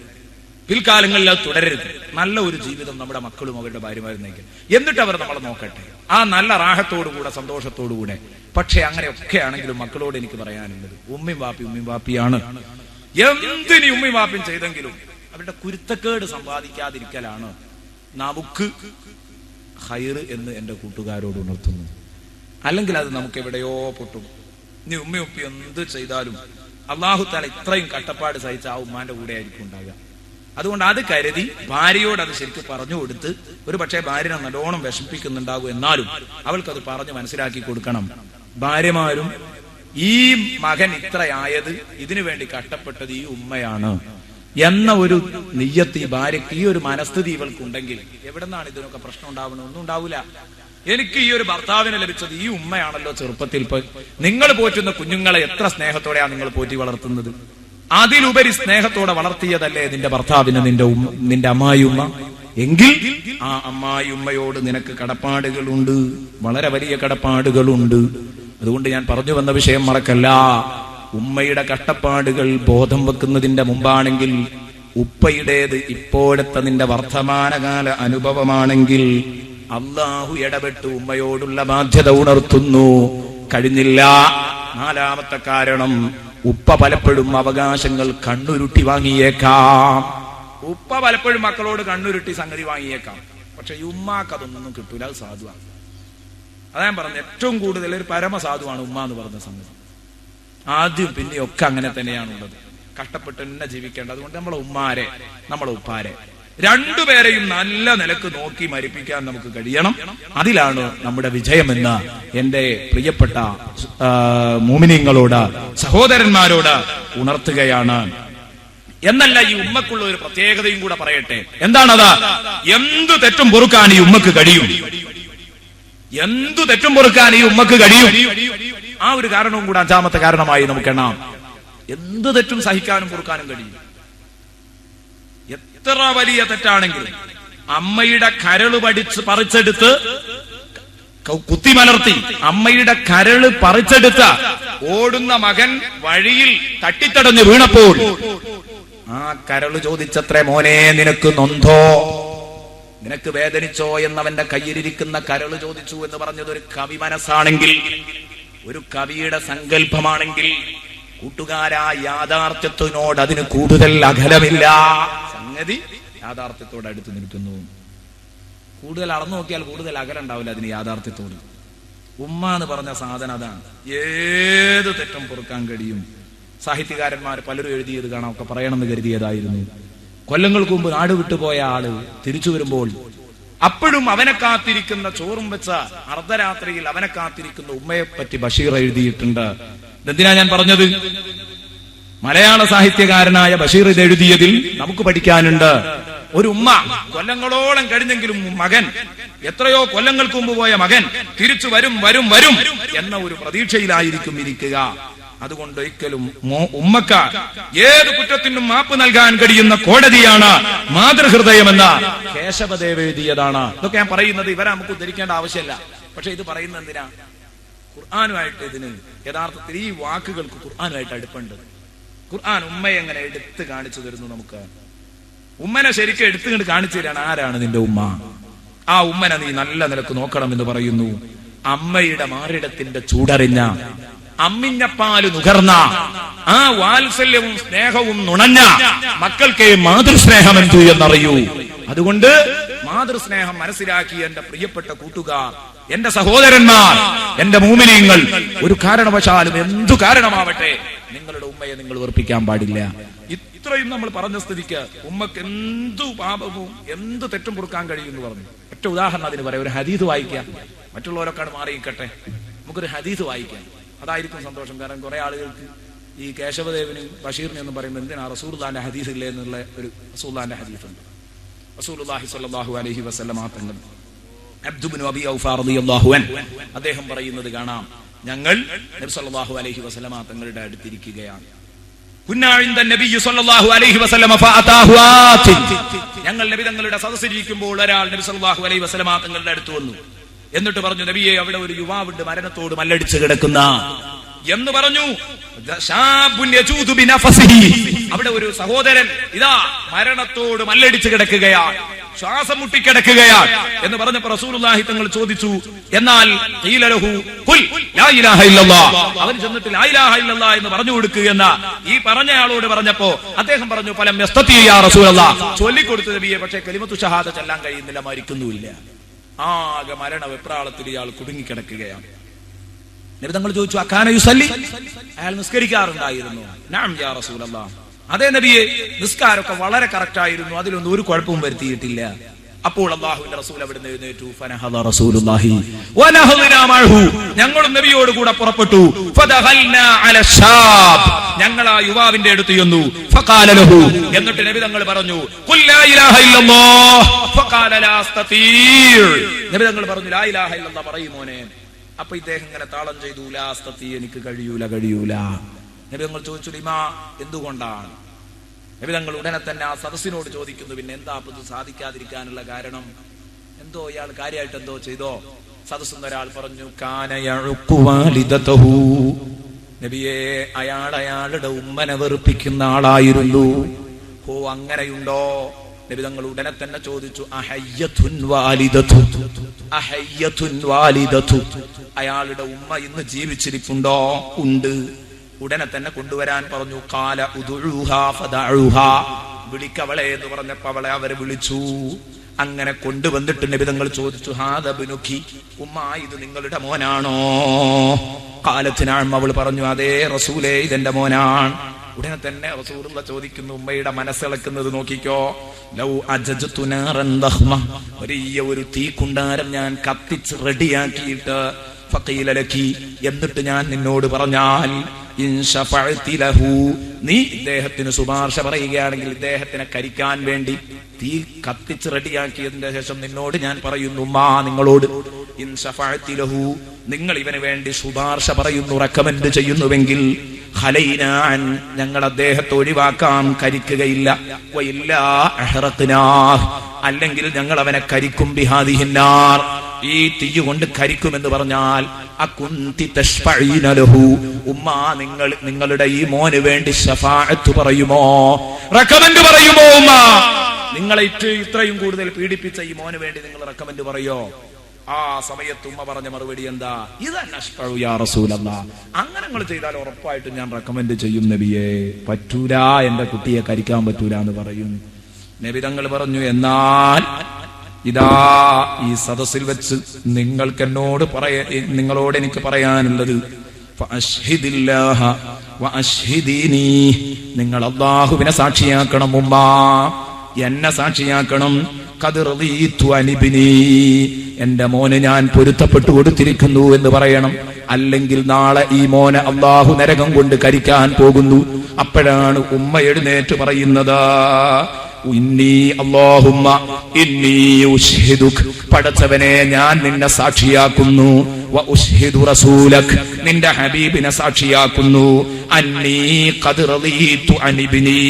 പിൽക്കാലങ്ങളിൽ അത് തുടരരുത്. നല്ല ഒരു ജീവിതം നമ്മുടെ മക്കളും അവരുടെ ഭാര്യമാരും നയിക്കും. എന്നിട്ട് അവർ നമ്മളെ നോക്കട്ടെ, ആ നല്ല റാഹത്തോടുകൂടെ സന്തോഷത്തോടുകൂടെ. പക്ഷെ അങ്ങനെയൊക്കെ ആണെങ്കിലും മക്കളോട് എനിക്ക് പറയാനുള്ളത്, ഉമ്മയും വാപ്പിയാണ്. എന്തിനി ഉമ്മയും വാപ്പിയും ചെയ്തെങ്കിലും അവരുടെ കുരുത്തക്കേട് സമ്പാദിക്കാതിരിക്കലാണ് നമുക്ക് ഹൈറ് എന്ന് എന്റെ കൂട്ടുകാരോട് ഉണർത്തുന്നു. അല്ലെങ്കിൽ അത് നമുക്ക് എവിടെയോ പൊട്ടും. ഇനി ഉമ്മയും ഉപ്പി എന്ത് ചെയ്താലും അള്ളാഹു തആല ഇത്രയും കഷ്ടപ്പാട് സഹിച്ച ആ ഉമ്മാന്റെ കൂടെ ആയിരിക്കും ഉണ്ടാകുക. അതുകൊണ്ട് അത് കരുതി ഭാര്യയോട് അത് ശരിക്കും പറഞ്ഞു കൊടുത്ത്, ഒരു പക്ഷേ ഭാര്യനെ നല്ലോണം വിഷമിപ്പിക്കുന്നുണ്ടാകും, എന്നാലും അവൾക്കത് പറഞ്ഞ് മനസ്സിലാക്കി കൊടുക്കണം. ഭാര്യമാരും ഈ മകൻ ഇത്രയായത് ഇതിനു വേണ്ടി കഷ്ടപ്പെട്ടത് ഈ ഉമ്മയാണ് എന്ന ഒരു നിയ്യത്ത് ഈ ഭാര്യക്ക്, ഈ ഒരു മനസ്ഥിതി ഇവൾക്കുണ്ടെങ്കിൽ എവിടെ നിന്നാണ് ഇതിനൊക്കെ പ്രശ്നം ഉണ്ടാവുന്നത്? ഒന്നും ഉണ്ടാവില്ല. എനിക്ക് ഈ ഒരു ഭർത്താവിനെ ലഭിച്ചത് ഈ ഉമ്മയാണല്ലോ. ചെറുപ്പത്തിൽ നിങ്ങൾ പോറ്റുന്ന കുഞ്ഞുങ്ങളെ എത്ര സ്നേഹത്തോടെയാണ് നിങ്ങൾ പോറ്റി വളർത്തുന്നത്. അതിലുപരി സ്നേഹത്തോടെ വളർത്തിയതല്ലേ നിന്റെ ഭർത്താവിന് നിന്റെ അമ്മായിയുമ്മ? എങ്കിൽ ആ അമ്മായിയുമ്മയോട് നിനക്ക് കടപ്പാടുകളുണ്ട്, വളരെ വലിയ കടപ്പാടുകളുണ്ട്. അതുകൊണ്ട് ഞാൻ പറഞ്ഞു വന്ന വിഷയം മറക്കല്ല. ഉമ്മയുടെ കഷ്ടപ്പാടുകൾ ബോധം വെക്കുന്നതിന്റെ മുമ്പാണെങ്കിൽ, ഉപ്പയുടേത് ഇപ്പോഴത്തെ നിന്റെ വർത്തമാനകാല അനുഭവമാണെങ്കിൽ, അള്ളാഹു ഇടപെട്ട് ഉമ്മയോടുള്ള ബാധ്യത ഉണർത്തുന്നു. കഴിഞ്ഞില്ല. നാലാമത്തെ കാരണം, ഉപ്പ പലപ്പോഴും അവകാശങ്ങൾ കണ്ണുരുട്ടി വാങ്ങിയേക്കാം. ഉപ്പ പലപ്പോഴും മക്കളോട് കണ്ണുരുട്ടി സംഗതി വാങ്ങിയേക്കാം. പക്ഷെ ഈ ഉമ്മാക്ക് അതൊന്നും കിട്ടൂല. അത് സാധുവാണ്. അതാ ഞാൻ പറഞ്ഞു, ഏറ്റവും കൂടുതൽ ഒരു പരമസാധുവാണ് ഉമ്മ എന്ന് പറഞ്ഞ സംഗതി. ആദ്യം പിന്നെയൊക്കെ അങ്ങനെ തന്നെയാണുള്ളത്. കഷ്ടപ്പെട്ട് തന്നെ ജീവിക്കേണ്ടത്. അതുകൊണ്ട് നമ്മളെ ഉമ്മാരെ, നമ്മളെ ഉപ്പാരെ രണ്ടുപേരെയും നല്ല നിലക്ക് നോക്കി മരിപ്പിക്കാൻ നമുക്ക് കഴിയണം. അതിലാണ് നമ്മുടെ വിജയമെന്ന് എന്റെ പ്രിയപ്പെട്ട മുഅ്മിനീങ്ങളോട്, സഹോദരന്മാരോട് ഉണർത്തുകയാണ്. എന്നല്ല, ഈ ഉമ്മക്കുള്ള ഒരു പ്രത്യേകതയും കൂടെ പറയട്ടെ. എന്താണത്? എന്തു തെറ്റും പൊറുക്കാൻ ഈ ഉമ്മക്ക് കഴിയും. എന്തു തെറ്റും പൊറുക്കാൻ ഈ ഉമ്മക്ക് കഴിയും. ആ ഒരു കാരണവും കൂടെ അഞ്ചാമത്തെ കാരണമായി നമുക്ക് എണ്ണാം. എന്ത് തെറ്റും സഹിക്കാനും പൊറുക്കാനും കഴിയും. എത്ര വലിയ തെറ്റാണെങ്കിലും അമ്മയുടെ കരള് പറിച്ചെടുത്ത് കുത്തിമലർത്തി അമ്മയുടെ കരള് പറിച്ചെടുത്ത ഓടുന്ന മകൻ വഴിയിൽ തട്ടിത്തടഞ്ഞ് വീണപ്പോൾ ആ കരള് ചോദിച്ചത്രേ, മോനെ നിനക്ക് നൊന്തോ, നിനക്ക് വേദനിച്ചോ എന്നവന്റെ കയ്യിലിരിക്കുന്ന കരള് ചോദിച്ചു എന്ന് പറഞ്ഞത് ഒരു കവി മനസ്സാണെങ്കിൽ, ഒരു കവിയുടെ സങ്കല്പമാണെങ്കിൽ, കൂട്ടുകാരാ, യാഥാർത്ഥ്യത്തിനോട് അതിന് കൂടുതൽ അകലമില്ല. സംഗതി യാഥാർത്ഥ്യത്തോട് അടുത്ത് നിൽക്കുന്നു. കൂടുതൽ അളന്നു നോക്കിയാൽ കൂടുതൽ അകലുണ്ടാവില്ല അതിന് യാഥാർത്ഥ്യത്തോട്. ഉമ്മ എന്ന് പറഞ്ഞ സാധനം അതാണ്. ഏത് തെറ്റും പൊറുക്കാൻ കഴിയും. സാഹിത്യകാരന്മാർ പലരും എഴുതിയത് കാണാം. ഒക്കെ പറയണമെന്ന് കരുതിയതായിരുന്നു. കൊല്ലങ്ങൾക്ക് മുമ്പ് നാട് വിട്ടുപോയ ആള് തിരിച്ചു വരുമ്പോൾ അപ്പോഴും അവനെ കാത്തിരിക്കുന്ന, ചോറും വെച്ച അർദ്ധരാത്രിയിൽ അവനെ കാത്തിരിക്കുന്ന ഉമ്മയെ പറ്റി ബഷീർ എഴുതിയിട്ടുണ്ട്. ഇതെന്തിനാ ഞാൻ പറഞ്ഞത്? മലയാള സാഹിത്യകാരനായ ബഷീർ ഇത് എഴുതിയതിൽ നമുക്ക് പഠിക്കാനുണ്ട്. ഒരു ഉമ്മ കൊല്ലങ്ങളോളം കഴിഞ്ഞെങ്കിലും മകൻ, എത്രയോ കൊല്ലങ്ങൾക്ക് മുമ്പ് പോയ മകൻ തിരിച്ചു വരും വരും വരും എന്ന ഒരു പ്രതീക്ഷയിലായിരിക്കും ഇരിക്കുക. അതുകൊണ്ട് ഒരിക്കലും ഉമ്മക്ക ഏത് കുറ്റത്തിനും മാപ്പ് നൽകാൻ കഴിയുന്ന കോടതിയാണ് മാതൃഹൃദയമെന്ന കേശവദേവ് എഴുതിയതാണ്. ഇതൊക്കെ ഞാൻ പറയുന്നത് ഇവരെ നമുക്ക് ഉദ്ധരിക്കേണ്ട ആവശ്യമില്ല. പക്ഷെ ഇത് പറയുന്നത് എന്തിനാ? ഖുർആനുമായിട്ട് ഇതിന് യഥാർത്ഥത്തിൽ ഈ വാക്കുകൾക്ക് ഖുർആനുമായിട്ട് അടുപ്പുണ്ട്. ഖുർആൻ ഉമ്മയെ എങ്ങനെ എടുത്ത് കാണിച്ചു തരുന്നു നമുക്ക്. ഉമ്മനെ ശരിക്കും എടുത്തുകൊണ്ട് കാണിച്ചു തരാണ്. ആരാണ് നിന്റെ ഉമ്മ? ആ ഉമ്മനെ നീ നല്ല നിലക്ക് നോക്കണം എന്ന് പറയുന്നു. അമ്മയുടെ മാറിടത്തിന്റെ ചൂടറിഞ്ഞ, അമ്മിഞ്ഞപ്പാല് നുകർന്ന, ആ വാത്സല്യവും സ്നേഹവും നുണഞ്ഞ മക്കൾക്ക് മാതൃസ്നേഹം എന്തു എന്നറിയൂ. അതുകൊണ്ട് മാതൃസ്നേഹം മനസ്സിലാക്കിയ എന്റെ പ്രിയപ്പെട്ട കൂട്ടുകാർ, എന്റെ സഹോദരന്മാർ, എന്റെ മുഅ്മിനീങ്ങൾ, ഒരു കാരണവശാലും എന്തു കാരണമാവട്ടെ നിങ്ങളുടെ ഉമ്മയെ നിങ്ങൾ വെറുപ്പിക്കാൻ പാടില്ല. ഇത്രയും നമ്മൾ പറഞ്ഞ സ്ഥിതിക്ക് ഉമ്മക്ക് എന്തു പാപവും എന്ത് തെറ്റും പൊറുക്കാൻ കഴിയുമെന്ന് പറഞ്ഞു. ഒറ്റ ഉദാഹരണം അതിന് പറയാം. ഒരു ഹദീസ് വായിക്കാം. മറ്റുള്ളവരൊക്കെ മാറിയിക്കട്ടെ, നമുക്കൊരു ഹദീസ് വായിക്കാം. അതായിരിക്കും സന്തോഷം. കാരണം കുറെ ആളുകൾക്ക് ഈ കേശവദേവനും ബഷീറിനെ ഒന്നും പറയുമ്പോൾ എന്തിനാ റസൂലുള്ളാഹിന്റെ ഹദീസ് ഇല്ലേ എന്നുള്ള ഒരു റസൂലുള്ളാഹിന്റെ ഹദീസ് ഉണ്ട്. റസൂലുള്ളാഹി സ്വല്ലല്ലാഹു അലൈഹി വസല്ലം തങ്ങൾ അബ്ദു ഇബ്നു അബീ ഔഫാ റളിയല്ലാഹു അൻഹു അദ്ദേഹം പറയുന്നത് കാണാം. ഞങ്ങൾ നബി സല്ലല്ലാഹു അലൈഹി വസല്ലം തങ്ങളുടെ അടുത്തിരിക്കുകയാണ്. കുന്നാ ഇൻദ നബി സല്ലല്ലാഹു അലൈഹി വസല്ലം ഫഅതാഹു ആതിൻ. ഞങ്ങൾ നബി തങ്ങളുടെ സദസ്സിലിരിക്കുമ്പോൾ ഒരാൾ നബി സല്ലല്ലാഹു അലൈഹി വസല്ലം തങ്ങളുടെ അടുത്ത് വന്നു. എന്നിട്ട് പറഞ്ഞു, നബിയെ, അവിടെ ഒരു യുവാവുണ്ട് മരണത്തോട് മല്ലടിച്ച് കിടക്കുന്ന എന്ന് പറഞ്ഞു. അവിടെ ഒരു സഹോദരൻ ഇതാ മരണത്തോട് മല്ലടിച്ച് കിടക്കുകയാണ്, ശ്വാസം മുട്ടിക്കിടക്കുകയാണ് എന്ന് പറഞ്ഞപ്പോ റസൂലുള്ളാഹി തങ്ങൾ ചോദിച്ചു, എന്നാൽ അവൻ ചെന്നിട്ട് ലാ ഇലാഹ ഇല്ലല്ലാഹ് എന്ന് പറഞ്ഞു കൊടുക്കുക എന്ന് ഈ പറഞ്ഞയാളോട് പറഞ്ഞപ്പോ അദ്ദേഹം പറഞ്ഞു, ഫലം യസ്തതി യാ റസൂലല്ലാഹ്, ചൊല്ലിക്കൊടുത്തു നബിയെ, പക്ഷേ കലിമത്തു ഷഹാദ ചൊല്ലാൻ കഴിയുന്നില്ല, മരിക്കുന്നുമില്ല. ആകെ മരണ വെപ്രാളത്തിൽ ഇയാൾ കുടുങ്ങിക്കിടക്കുകയാണ്. നബി തങ്ങൾ ചോദിച്ചു, അക്കാന യുസല്ലി, അയാൾ നിസ്കരിക്കാറുണ്ടായിരുന്നു? നഅം യാ റസൂലല്ലാഹ്, അതേ നബിയെ, നിസ്കാരമൊക്കെ വളരെ കറക്റ്റ് ആയിരുന്നു, അതിലൊന്നും ഒരു കുഴപ്പവും വരുത്തിയിട്ടില്ല. അപ്പോൾ അല്ലാഹുവിന്റെ റസൂൽ അവിടുന്ന് എഴുന്നേറ്റു. ഫനഹദ റസൂലുള്ളാഹി വനഹദനാ മഅഹു, ഞങ്ങളും നബിയോട് കൂടെ പുറപ്പെട്ടു. ഫദഖൽനാ അല ശാബ്, ഞങ്ങൾ ആ യുവാവിന്റെ അടുത്ത് ചെന്നു. ഫഖാല ലഹു, എന്നിട്ട് നബി തങ്ങൾ പറഞ്ഞു, ഖുൽ ലാ ഇലാഹ ഇല്ലല്ലാഹ്. ഫഖാല ലാ അസ്തതീ, നബി തങ്ങൾ പറഞ്ഞു, ലാ ഇലാഹ ഇല്ലല്ലാഹ് പറയൂ മോനെ. അപ്പൊ ഇദ്ദേഹം ഇങ്ങനെ താളം ചെയ്തു, ലാ അസ്തതീ, എനിക്ക് കഴിയൂല. നബി തങ്ങൾ ചോദിച്ചു ലിമാ, എന്തുകൊണ്ടാണ്? നബി തങ്ങൾ ഉടനെ തന്നെ ആ സദസ്സിനോട് ചോദിക്കുന്നു, പിന്നെ എന്താ ഇത് സാധിക്കാതിരിക്കാനുള്ള കാരണം? എന്തോ ഇയാൾ കാര്യമായിട്ട് എന്തോ ചെയ്തോ? സദസ്സിൽ ഒരാൾ പറഞ്ഞു, കാന യഉഖു വാലിദതഹു, നബിയെ അയാളുടെ ഉമ്മനെ വെറുപ്പിക്കുന്ന ആളായിരുന്നു. ഓ, അങ്ങനെയുണ്ടോ? നബി തങ്ങൾ ഉടനെ തന്നെ ചോദിച്ചു, അഹയ്യത്തുൻ വാലിദതു, അഹയ്യത്തുൻ വാലിദതു, അയാളുടെ ഉമ്മ ഇന്ന് ജീവിച്ചിരിപ്പുണ്ടോ? ഉണ്ട്. ഉടനെ തന്നെ കൊണ്ടുവരാൻ പറഞ്ഞു. ഖാല ഉദുഉഹാ ഫദഉഹാ, വിളിക്കവളെ എന്ന് പറഞ്ഞപ്പോൾ അവളെ അവരെ വിളിച്ചു. അങ്ങനെ കൊണ്ടുവന്നിട്ട് നബി തങ്ങൾ ചോദിച്ചു, ഹാദ ബിനുക്കി, ഉമ്മ ഇത് നിങ്ങളുടെ മോനാണോ? ഖാലത്തിനാണ്, അവൾ പറഞ്ഞു, അതേ റസൂലേ, ഇതെന്റെ മോനാണ്. ഉടനെ തന്നെ റസൂലുള്ള ചോദിക്കുന്നു, ഉമ്മയുടെ മനസ്സിളക്കുന്നത് നോക്കിക്കോ. ലൗ അജജ്തു നാറൻ ദഖ്മ, വലിയ ഒരു തീക്കുണ്ടാരം ഞാൻ കത്തിച്ച് റെഡിയാക്കിയിട്ട്, ഫഖീല ലക്കി, എന്നിട്ട് ഞാൻ നിന്നോട് പറഞ്ഞാൽ, ഇൻ ശഫഅതി ലഹു, നീ ഇദ്ദേഹത്തിന് ശുപാർശ പറയുകയാണെങ്കിൽ, ഇദ്ദേഹത്തിനെ കരിക്കാൻ വേണ്ടി തീ കത്തിച്ച് റെഡിയാക്കിയതിന്റെ ശേഷം നിന്നോട് ഞാൻ പറയുന്നു, മാ, നിങ്ങളോട്, ഇൻ ശഫഅതി ലഹു, നിങ്ങൾ ഇവന് വേണ്ടി ശുപാർശ പറയുന്നു, റെക്കമെൻഡ് ചെയ്യുന്നുവെങ്കിൽ, ഖലൈനാൻ, ഞങ്ങൾ അദ്ദേഹത്തെ ഒഴിവാക്കാം, കരിക്കുകയില്ല, വഇല്ലാ അഹ്റഖ്നാഹ്, അല്ലെങ്കിൽ ഞങ്ങൾ അവനെ കരിക്കും, ബിഹാദിഹിന്നാർ, ഈ തീ കൊണ്ട് കരിക്കുമെന്ന് പറഞ്ഞാൽ, അകുന്തി തശ്ഫഈന ലഹു, ഉമ്മ നിങ്ങളുടെ ഈ മോന് വേണ്ടി ശഫാഅത്ത് പറയുമോ, റെക്കമെൻഡ് പറയുമോ? ഉമ്മ, നിങ്ങളെ ഇത്രയും കൂടുതൽ പീഡിപ്പിച്ച ഈ മോന് വേണ്ടി നിങ്ങൾ റെക്കമെൻഡ് പറയോ? ആ സമയത്ത് ഉമ്മ പറഞ്ഞ മറുപടി എന്താ? ഇതന്നെ അശ്ഫഉ യാ റസൂലല്ലാഹ്, അങ്ങനെ നിങ്ങൾ ചെയ്താൽ ഉറപ്പായിട്ടും ഞാൻ റെക്കമെൻഡ് ചെയ്യും നബിയെ. പറ്റൂല, എന്റെ കുട്ടിയെ കരിക്കാൻ പറ്റൂല എന്ന് പറയും. നബി തങ്ങൾ പറഞ്ഞു, എന്നാൽ ഇതാ ഈ സദസ്സിൽ വെച്ച് നിങ്ങളോട് എനിക്ക് പറയാനുള്ളത്, ഫഅശ്ഹിദില്ലാഹ വഅശ്ഹിദീനി, നിങ്ങൾ അല്ലാഹുവിനെ സാക്ഷിയാക്കണം, ഉമ്മ എന്നെ സാക്ഷിയാക്കണം. ഖദ് റളീതു അനിബ്നി, എന്റെ മോന് ഞാൻ പൊരുത്തപ്പെട്ടു കൊടുത്തിരിക്കുന്നു എന്ന് പറയണം. അല്ലെങ്കിൽ നാളെ ഈ മോനെ അല്ലാഹു നരകം കൊണ്ട് കരിക്കാൻ പോകുന്നു. അപ്പോഴാണ് ഉമ്മ എഴുന്നേറ്റ് പറയുന്നത്, ഇന്നി അല്ലാഹുമ്മ ഇന്നി ഉശ്ഹിദുക്, പടച്ചവനെ ഞാൻ നിന്നെ സാക്ഷിയാക്കുന്നു, വ ഉശ്ഹിദു റസൂലക്, നിന്റെ ഹബീബിനെ സാക്ഷിയാക്കുന്നു, അന്നീ ഖദ് റളീതു അനിബ്നി,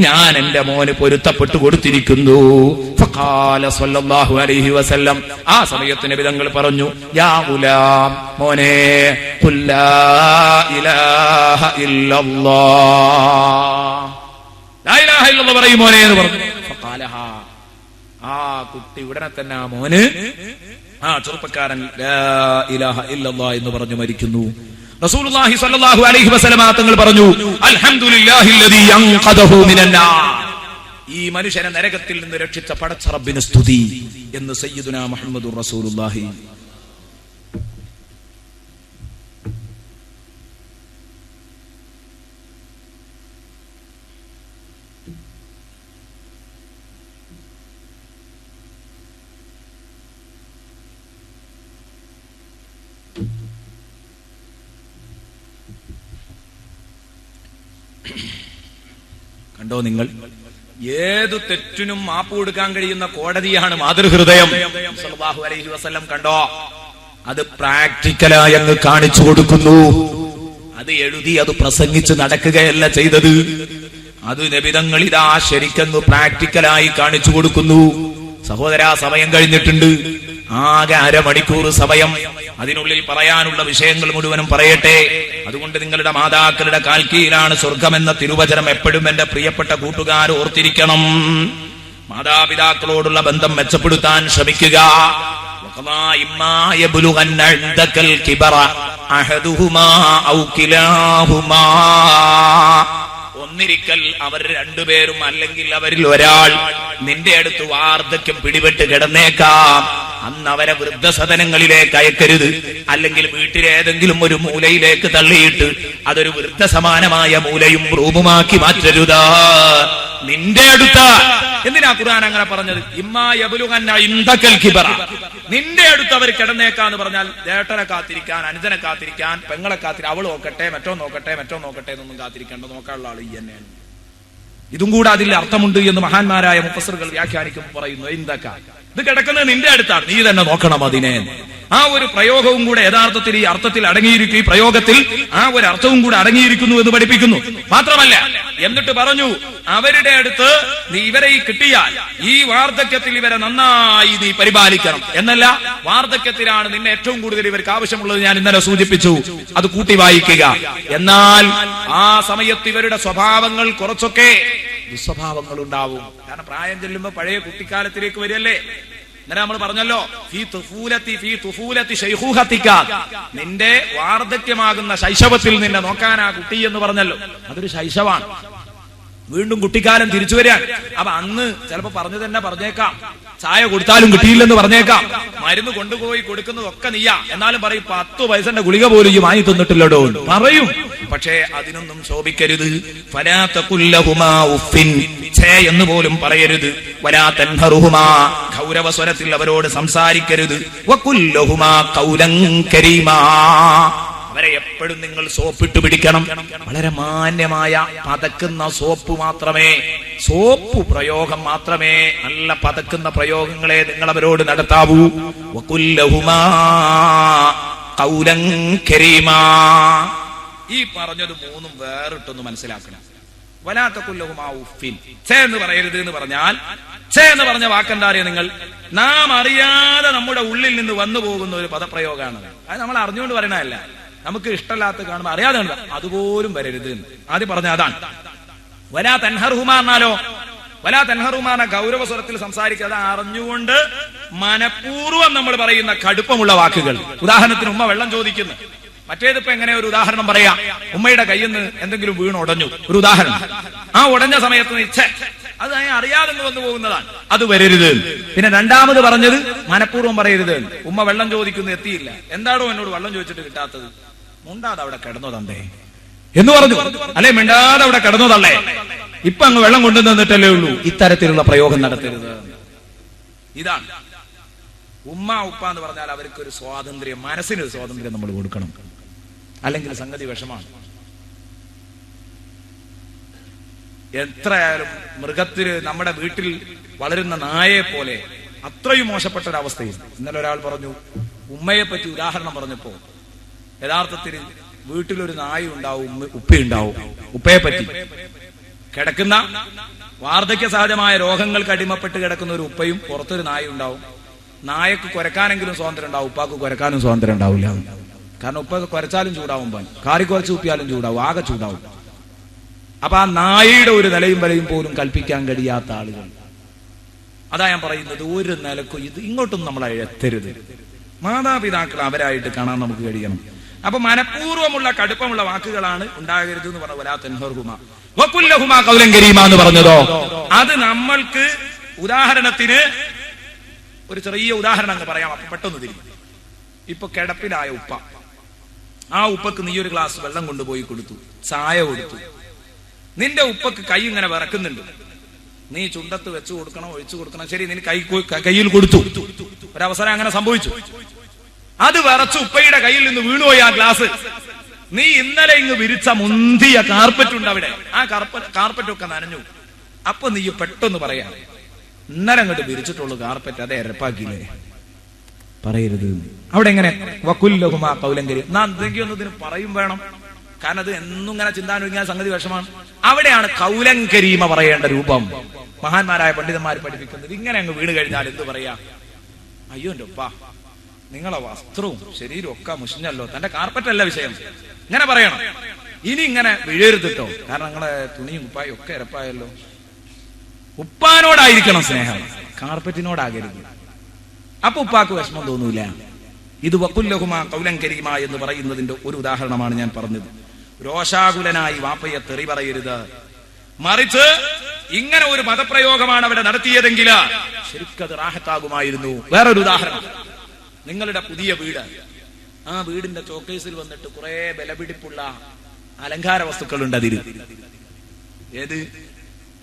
ഞാൻ എന്റെ മോന് പൊരുത്തപ്പെട്ടു കൊടുത്തിരിക്കുന്നു. ഫഖാല സ്വല്ലല്ലാഹു അലൈഹി വസല്ലം, ആ സമയത്ത് നബി തങ്ങൾ പറഞ്ഞു, യാ ഗുലാം, മോനെ, ഖുൽ ലാ ഇലാഹ ഇല്ലല്ലാഹ്, ലാ ഇലാഹ ഇല്ലല്ലാഹ് പറയും മോനെ എന്ന് പറഞ്ഞു. ഫഖാലഹാ, ആ കുട്ടി ഉടനെ തന്നെ ആ മോന്, ആ ചെറുപ്പക്കാരൻ ലാ ഇലാഹ ഇല്ലല്ലാഹ് എന്ന് പറഞ്ഞു മരിക്കുന്നു. റസൂലുള്ളാഹി സ്വല്ലല്ലാഹു അലൈഹി വസല്ലം തങ്ങൾ പറഞ്ഞു, അൽഹംദുലില്ലാഹില്ലദീ അൻഖദഹു മിനന്നാർ, ഈ മനുഷ്യനെ നരകത്തിൽ നിന്ന് രക്ഷിച്ച പടച്ച റബ്ബിന് സ്തുതി എന്ന് സയ്യിദുനാ മുഹമ്മദുർ റസൂലുള്ളാഹി. കണ്ടോ നിങ്ങൾ, ഏതു തെറ്റിനും മാപ്പ് കൊടുക്കാൻ കഴിയുന്ന കോടതിയാണ് മാതൃഹൃദയം സല്ലല്ലാഹു അലൈഹി വസല്ലം. കണ്ടോ, അത് പ്രാക്ടിക്കലായി അങ്ങ് കാണിച്ചു കൊടുക്കുന്നു. അത് എഴുതി അത് പ്രസംഗിച്ച് നടക്കുകയല്ല ചെയ്തത്. അത് നബിതങ്ങൾ ഇതാ ശരിക്കങ്ങ് പ്രാക്ടിക്കലായി കാണിച്ചു കൊടുക്കുന്നു. സഹോദരാ, സമയം കഴിഞ്ഞിട്ടുണ്ട്. ആകെ അരമണിക്കൂർ സമയം. അതിനുള്ളിൽ പറയാനുള്ള വിഷയങ്ങൾ മുഴുവനും പറയട്ടെ. അതുകൊണ്ട് നിങ്ങളുടെ മാതാക്കളുടെ കാൽക്കീഴിലാണ് സ്വർഗമെന്ന തിരുവചനം എപ്പോഴും എന്റെ പ്രിയപ്പെട്ട കൂട്ടുകാർ ഓർത്തിരിക്കണം. മാതാപിതാക്കളോടുള്ള ബന്ധം മെച്ചപ്പെടുത്താൻ ശ്രമിക്കുക. ഒന്നിരിക്കൽ അവർ രണ്ടുപേരും അല്ലെങ്കിൽ അവരിൽ ഒരാൾ നിന്റെ അടുത്ത് വാർദ്ധക്യം പിടിപെട്ട് കിടന്നേക്കാം. അന്ന് അവരെ വൃദ്ധസദനങ്ങളിലേക്ക് അയക്കരുത്. അല്ലെങ്കിൽ വീട്ടിലേതെങ്കിലും ഒരു മൂലയിലേക്ക് തള്ളിയിട്ട് അതൊരു വൃദ്ധസമാനമായ മൂലയും റൂമുമാക്കി മാറ്റരുത്. നിന്റെ അടുത്ത, എന്തിനാ ഖുർആൻ അങ്ങനെ പറഞ്ഞത്? നിന്റെ അടുത്ത് അവർ കിടന്നേക്കാന്ന് പറഞ്ഞാൽ ചേട്ടനെ കാത്തിരിക്കാൻ, അനുജനെ കാത്തിരിക്കാൻ, പെങ്ങളെ കാത്തിരിക്കാൻ, അവൾ നോക്കട്ടെ, മറ്റോ നോക്കട്ടെ എന്നൊന്നും കാത്തിരിക്കേണ്ട, നോക്കാനുള്ള ആൾ ഈ തന്നെയാണ്. ഇതും കൂടെ അതിൽ അർത്ഥമുണ്ട് എന്ന് മഹാന്മാരായ മുഫസ്സിറുകൾ വ്യാഖ്യാനിക്കുമ്പോൾ പറയുന്നു. ഇത് കിടക്കുന്നത് നിന്റെ അടുത്താണ്, നീ തന്നെ നോക്കണം അതിനെ. ആ ഒരു പ്രയോഗവും കൂടെ യഥാർത്ഥത്തിൽ ഈ അർത്ഥത്തിൽ അടങ്ങിയിരിക്കും. ഈ പ്രയോഗത്തിൽ ആ ഒരു അർത്ഥവും കൂടെ അടങ്ങിയിരിക്കുന്നു എന്ന് പഠിപ്പിക്കുന്നു. മാത്രമല്ല എന്നിട്ട് പറഞ്ഞു, അവരുടെ അടുത്ത് നീ ഇവരെ കിട്ടിയാൽ ഈ വാർദ്ധക്യത്തിൽ ഇവരെ നന്നായി നീ പരിപാലിക്കണം എന്നല്ല, വാർദ്ധക്യത്തിലാണ് നിന്നെ ഏറ്റവും കൂടുതൽ ഇവർക്ക് ആവശ്യമുള്ളത്. ഞാൻ ഇന്നലെ സൂചിപ്പിച്ചു, അത് കൂട്ടി വായിക്കുക. എന്നാൽ ആ സമയത്ത് ഇവരുടെ സ്വഭാവങ്ങൾ കുറച്ചൊക്കെ ദുസ്വഭാവങ്ങൾ ഉണ്ടാവും. കാരണം പ്രായം ചെല്ലുമ്പോ പഴയ കുട്ടിക്കാലത്തിലേക്ക് വരികയല്ലേ. ഇന്നലെ നമ്മൾ പറഞ്ഞല്ലോ, നിന്റെ വാർദ്ധക്യമാകുന്ന ശൈശവത്തിൽ നിന്നെ നോക്കാൻ ആ കുട്ടി എന്ന് പറഞ്ഞല്ലോ. അതൊരു ശൈശവാണ്. വീണ്ടും കുട്ടിക്കാലം തിരിച്ചു വരികയാണ്. അപ്പൊ അന്ന് ചിലപ്പോ പറഞ്ഞു തന്നെ പറഞ്ഞേക്കാം, ചായ കൊടുത്താലും കിട്ടിയില്ലെന്ന് പറഞ്ഞേക്കാം, മരുന്ന് കൊണ്ടുപോയി കൊടുക്കുന്നതൊക്കെ നീയാ, എന്നാലും പറയും 10 പൈസന്റെ ഗുളിക പോലും ഈ വാങ്ങി തന്നിട്ടില്ലടോ പറയും. പക്ഷേ അതിനൊന്നും ശോഭിക്കരുത്. ഫലാ തഖുല്ലഹുമാ ഉഫിൻ, ഛേ എന്ന് പോലും പറയരുത്. വലാ തൻഹറുഹുമാ, ഗൗരവസ്വരത്തിൽ അവരോട് സംസാരിക്കരുത്. വഖുല്ലഹുമാ ഖൗലൻ കരീമാ, അവരെ എപ്പോഴും നിങ്ങൾ സോപ്പിട്ട് പിടിക്കണം. വളരെ മാന്യമായ പതക്കുന്ന സോപ്പ് മാത്രമേ, സോപ്പ് പ്രയോഗം മാത്രമേ, നല്ല പതക്കുന്ന പ്രയോഗങ്ങളെ നിങ്ങൾ അവരോട് നടത്താവൂ. വഖുല്ലഹുമാ ഖൗലൻ കരീമാ. ഈ പറഞ്ഞത് മൂന്നും വേറിട്ടൊന്ന് മനസ്സിലാക്കണം. വലാ തഖുല്ലഹുമാ ഉഫിൻ, ഛേ എന്ന് പറയരുത് എന്ന് പറഞ്ഞാൽ, ഛേ എന്ന് പറഞ്ഞ വാക്കെന്താ അറിയാം നിങ്ങൾ? നാം അറിയാതെ നമ്മുടെ ഉള്ളിൽ നിന്ന് വന്നു പോകുന്ന ഒരു പദപ്രയോഗമാണ്. അത് നമ്മൾ അറിഞ്ഞുകൊണ്ട് പറയണതല്ല, നമുക്ക് ഇഷ്ടമില്ലാത്ത കാണുമ്പോൾ അറിയാതെ അതുപോലും വരരുത്. ആദ്യം പറഞ്ഞ അതാണ്. വലാ തൻഹറുഹുമാ എന്നാലോ, വലാ തൻഹറുഹുമാ ഗൗരവ സ്വരത്തിൽ സംസാരിക്കാതെ അറിഞ്ഞുകൊണ്ട് മനഃപൂർവ്വം നമ്മൾ പറയുന്ന കടുപ്പമുള്ള വാക്കുകൾ. ഉദാഹരണത്തിന് ഉമ്മ വെള്ളം ചോദിക്കുന്നു. മറ്റേതിപ്പോ എങ്ങനെ ഒരു ഉദാഹരണം പറയാം? ഉമ്മയുടെ കയ്യിൽ നിന്ന് എന്തെങ്കിലും വീണ് ഉടഞ്ഞു, ഒരു ഉദാഹരണം. ആ ഉടഞ്ഞ സമയത്ത് അത് അറിയാതെ വന്നു പോകുന്നതാണ്, അത് വരരുത്. പിന്നെ രണ്ടാമത് പറഞ്ഞത് മനഃപൂർവ്വം പറയരുത്. ഉമ്മ വെള്ളം ചോദിക്കുന്നു, എത്തിയില്ല. എന്താണോ എന്നോട് വെള്ളം ചോദിച്ചിട്ട് കിട്ടാത്തത്? മുണ്ടാതെ അവിടെ കിടന്നു തണ്ടേ എന്ന് പറഞ്ഞു, അല്ലെ മിണ്ടാതെ അവിടെ കിടന്നു തള്ളേ, ഇപ്പൊ അങ്ങ് വെള്ളം കൊണ്ടു തന്നിട്ടല്ലേ ഉള്ളൂ. ഇത്തരത്തിലുള്ള പ്രയോഗം നടത്തരുത്. ഇതാണ് ഉമ്മ ഉപ്പ എന്ന് പറഞ്ഞാൽ അവർക്കൊരു സ്വാതന്ത്ര്യം, മനസ്സിനൊരു സ്വാതന്ത്ര്യം നമ്മൾ കൊടുക്കണം. അല്ലെങ്കിൽ സംഗതി വിഷമാണ്. എത്രയായാലും മൃഗത്തിന്, നമ്മുടെ വീട്ടിൽ വളരുന്ന നായയെ പോലെ അത്രയും മോശപ്പെട്ട ഒരവസ്ഥയിൽ. ഇന്നലെ ഒരാൾ പറഞ്ഞു, ഉമ്മയെ പറ്റി ഉദാഹരണം പറഞ്ഞപ്പോ യഥാർത്ഥത്തിൽ വീട്ടിലൊരു നായ ഉണ്ടാവും, ഉപ്പയുണ്ടാവും. ഉപ്പയെ പറ്റി കിടക്കുന്ന വാർദ്ധക്യ സഹജമായ രോഗങ്ങൾക്ക് അടിമപ്പെട്ട് കിടക്കുന്ന ഒരു ഉപ്പയും പുറത്തൊരു നായ ഉണ്ടാവും. നായക്ക് കുരക്കാനെങ്കിലും സ്വാതന്ത്ര്യം ഉണ്ടാവും, ഉപ്പാക്ക് കുരക്കാനും സ്വാതന്ത്ര്യം ഉണ്ടാവില്ല. കാരണം ഉപ്പ കുരച്ചാലും ചൂടാവും, കാറി കുറച്ച് ഉപ്പിയാലും ചൂടാവും, ആകെ ചൂടാവും. അപ്പൊ ആ നായയുടെ ഒരു നിലയും വിലയും പോലും കൽപ്പിക്കാൻ കഴിയാത്ത ആളുകൾ. അതാ ഞാൻ പറയുന്നത്, ഒരു നിലക്കും ഇത് ഇങ്ങോട്ടൊന്നും നമ്മൾ എത്തരുത്. മാതാപിതാക്കൾ അവരായിട്ട് കാണാൻ നമുക്ക് കഴിയണം. അപ്പൊ മനഃപൂർവ്വമുള്ള കടുപ്പമുള്ള വാക്കുകളാണ് ഉണ്ടാകരുത് എന്ന് പറഞ്ഞ വലാ തൻഹറുഹുമാ വഖുല്ലഹുമാ ഖൗലൻ കരീമാ എന്ന് പറഞ്ഞതോ, അത് നമ്മൾക്ക് ഉദാഹരണത്തിന് ഒരു ചെറിയ ഉദാഹരണം അങ്ങ് പറയാം. അപ്പൊ പെട്ടെന്ന് തിരിയും. ഇപ്പൊ കിടപ്പിലായ ഉപ്പ, ആ ഉപ്പക്ക് നീ ഒരു ഗ്ലാസ് വെള്ളം കൊണ്ടുപോയി കൊടുത്തു, ചായ കൊടുത്തു. നിന്റെ ഉപ്പക്ക് കൈ ഇങ്ങനെ വിറക്കുന്നുണ്ട്. നീ ചുണ്ടത്ത് വെച്ചു കൊടുക്കണം, ഒഴിച്ചു കൊടുക്കണം. ശരി, നീ കയ്യിൽ കൊടുത്തു. ഒരവസരം അങ്ങനെ സംഭവിച്ചു. അത് വിറച്ച് ഉപ്പയുടെ കയ്യിൽ നിന്ന് വീണുപോയി ആ ഗ്ലാസ്. നീ ഇന്നലെ ഇങ്ങ് വിരിച്ച മുന്തിയ കാർപ്പറ്റ് ഉണ്ട് അവിടെ, ആ കാർപ്പറ്റൊക്കെ നനഞ്ഞു. അപ്പൊ നീ പെട്ടെന്ന് പറയാ, ഇന്നലെ അങ്ങോട്ട് വിരിച്ചിട്ടുള്ളൂ കാർപ്പറ്റ്, അത് എരപ്പാക്കിയില്ലേ? പറയരുത്. അവിടെ എങ്ങനെ വഖുല്ലഹുമാ ഖൗലൻ കരീമാ, നാം എന്തെങ്കിലും ഒന്നതിന് പറയും വേണം. കാരണം അത് എന്നും ഇങ്ങനെ ചിന്താനുവിജ്ഞാന സംഗതി വിഷമാണ്. അവിടെയാണ് ഖൗലൻ കരീമ പറയേണ്ട രൂപം. മഹാന്മാരായ പണ്ഡിതന്മാർ പഠിപ്പിക്കുന്നത് ഇങ്ങനെ അങ്ങ് വീണ് കഴിഞ്ഞാൽ എന്ത് പറയാ? അയ്യോ എന്റെ ഉപ്പ, നിങ്ങളെ വസ്ത്രവും ശരീരവും ഒക്കെ മുഷിഞ്ഞല്ലോ, തന്റെ കാർപ്പറ്റല്ല വിഷയം, ഇങ്ങനെ പറയണം. ഇനി ഇങ്ങനെ വീഴരുതിട്ടോ, കാരണം നിങ്ങളെ തുണിയും ഉപ്പായും ഒക്കെ എരപ്പായല്ലോ. ഉപ്പാനോടായിരിക്കണം സ്നേഹം, കാർപ്പറ്റിനോടാകരുത്. അപ്പൊ ഉപ്പാക്ക് വിഷമം തോന്നൂല. ഇത് വഖുല്ലഹുമാ ഖൗലൻ കരീമാ എന്ന് പറയുന്നതിന്റെ ഒരു ഉദാഹരണമാണ് ഞാൻ പറഞ്ഞത്. രോഷാകുലനായി വാപ്പയെ തെറി പറയരുത്. മറിച്ച് ഇങ്ങനെ ഒരു മതപ്രയോഗമാണ് അവിടെ നടത്തിയതെങ്കിൽ ശരിക്കത് റാഹത്താകുമായിരുന്നു. വേറൊരു ഉദാഹരണം, നിങ്ങളുടെ പുതിയ വീട്, ആ വീടിന്റെ ചോക്കേസിൽ വന്നിട്ട് കുറെ ബലപിടിപ്പുള്ള അലങ്കാര വസ്തുക്കളുണ്ട്. അതിൽ ഏത്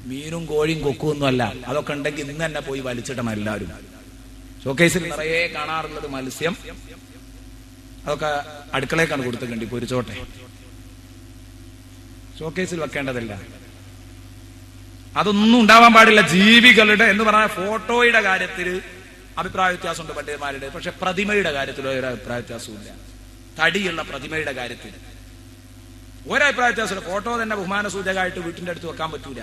മീനും കോഴിയും കൊക്കും ഒന്നും അല്ല, അതൊക്കെ ഉണ്ടെങ്കിൽ ഇന്ന് തന്നെ പോയി വലിച്ചിടണം എല്ലാവരും. ഷോക്കേസിൽ നിറയെ കാണാറുള്ളത് മത്സ്യം, അതൊക്കെ അടുക്കളേക്കാണ് കൊടുത്തേണ്ടി പൊരിച്ചോട്ടെ, ഷോക്കേസിൽ വെക്കേണ്ടതല്ല. അതൊന്നും ഉണ്ടാവാൻ പാടില്ല. ജീവികളുടെ എന്ന് പറഞ്ഞ ഫോട്ടോയുടെ കാര്യത്തിൽ അഭിപ്രായ വ്യത്യാസമുണ്ട് പണ്ഡിതന്മാരുടെ. പക്ഷെ പ്രതിമയുടെ കാര്യത്തിൽ ഒരു അഭിപ്രായ വ്യത്യാസമില്ല. തടിയുള്ള പ്രതിമയുടെ കാര്യത്തിൽ ഒരഭിപ്രായ വ്യത്യാസമില്ല. ഫോട്ടോ തന്നെ ബഹുമാന സൂചകമായിട്ട് വീട്ടിന്റെ അടുത്ത് വെക്കാൻ പറ്റൂല.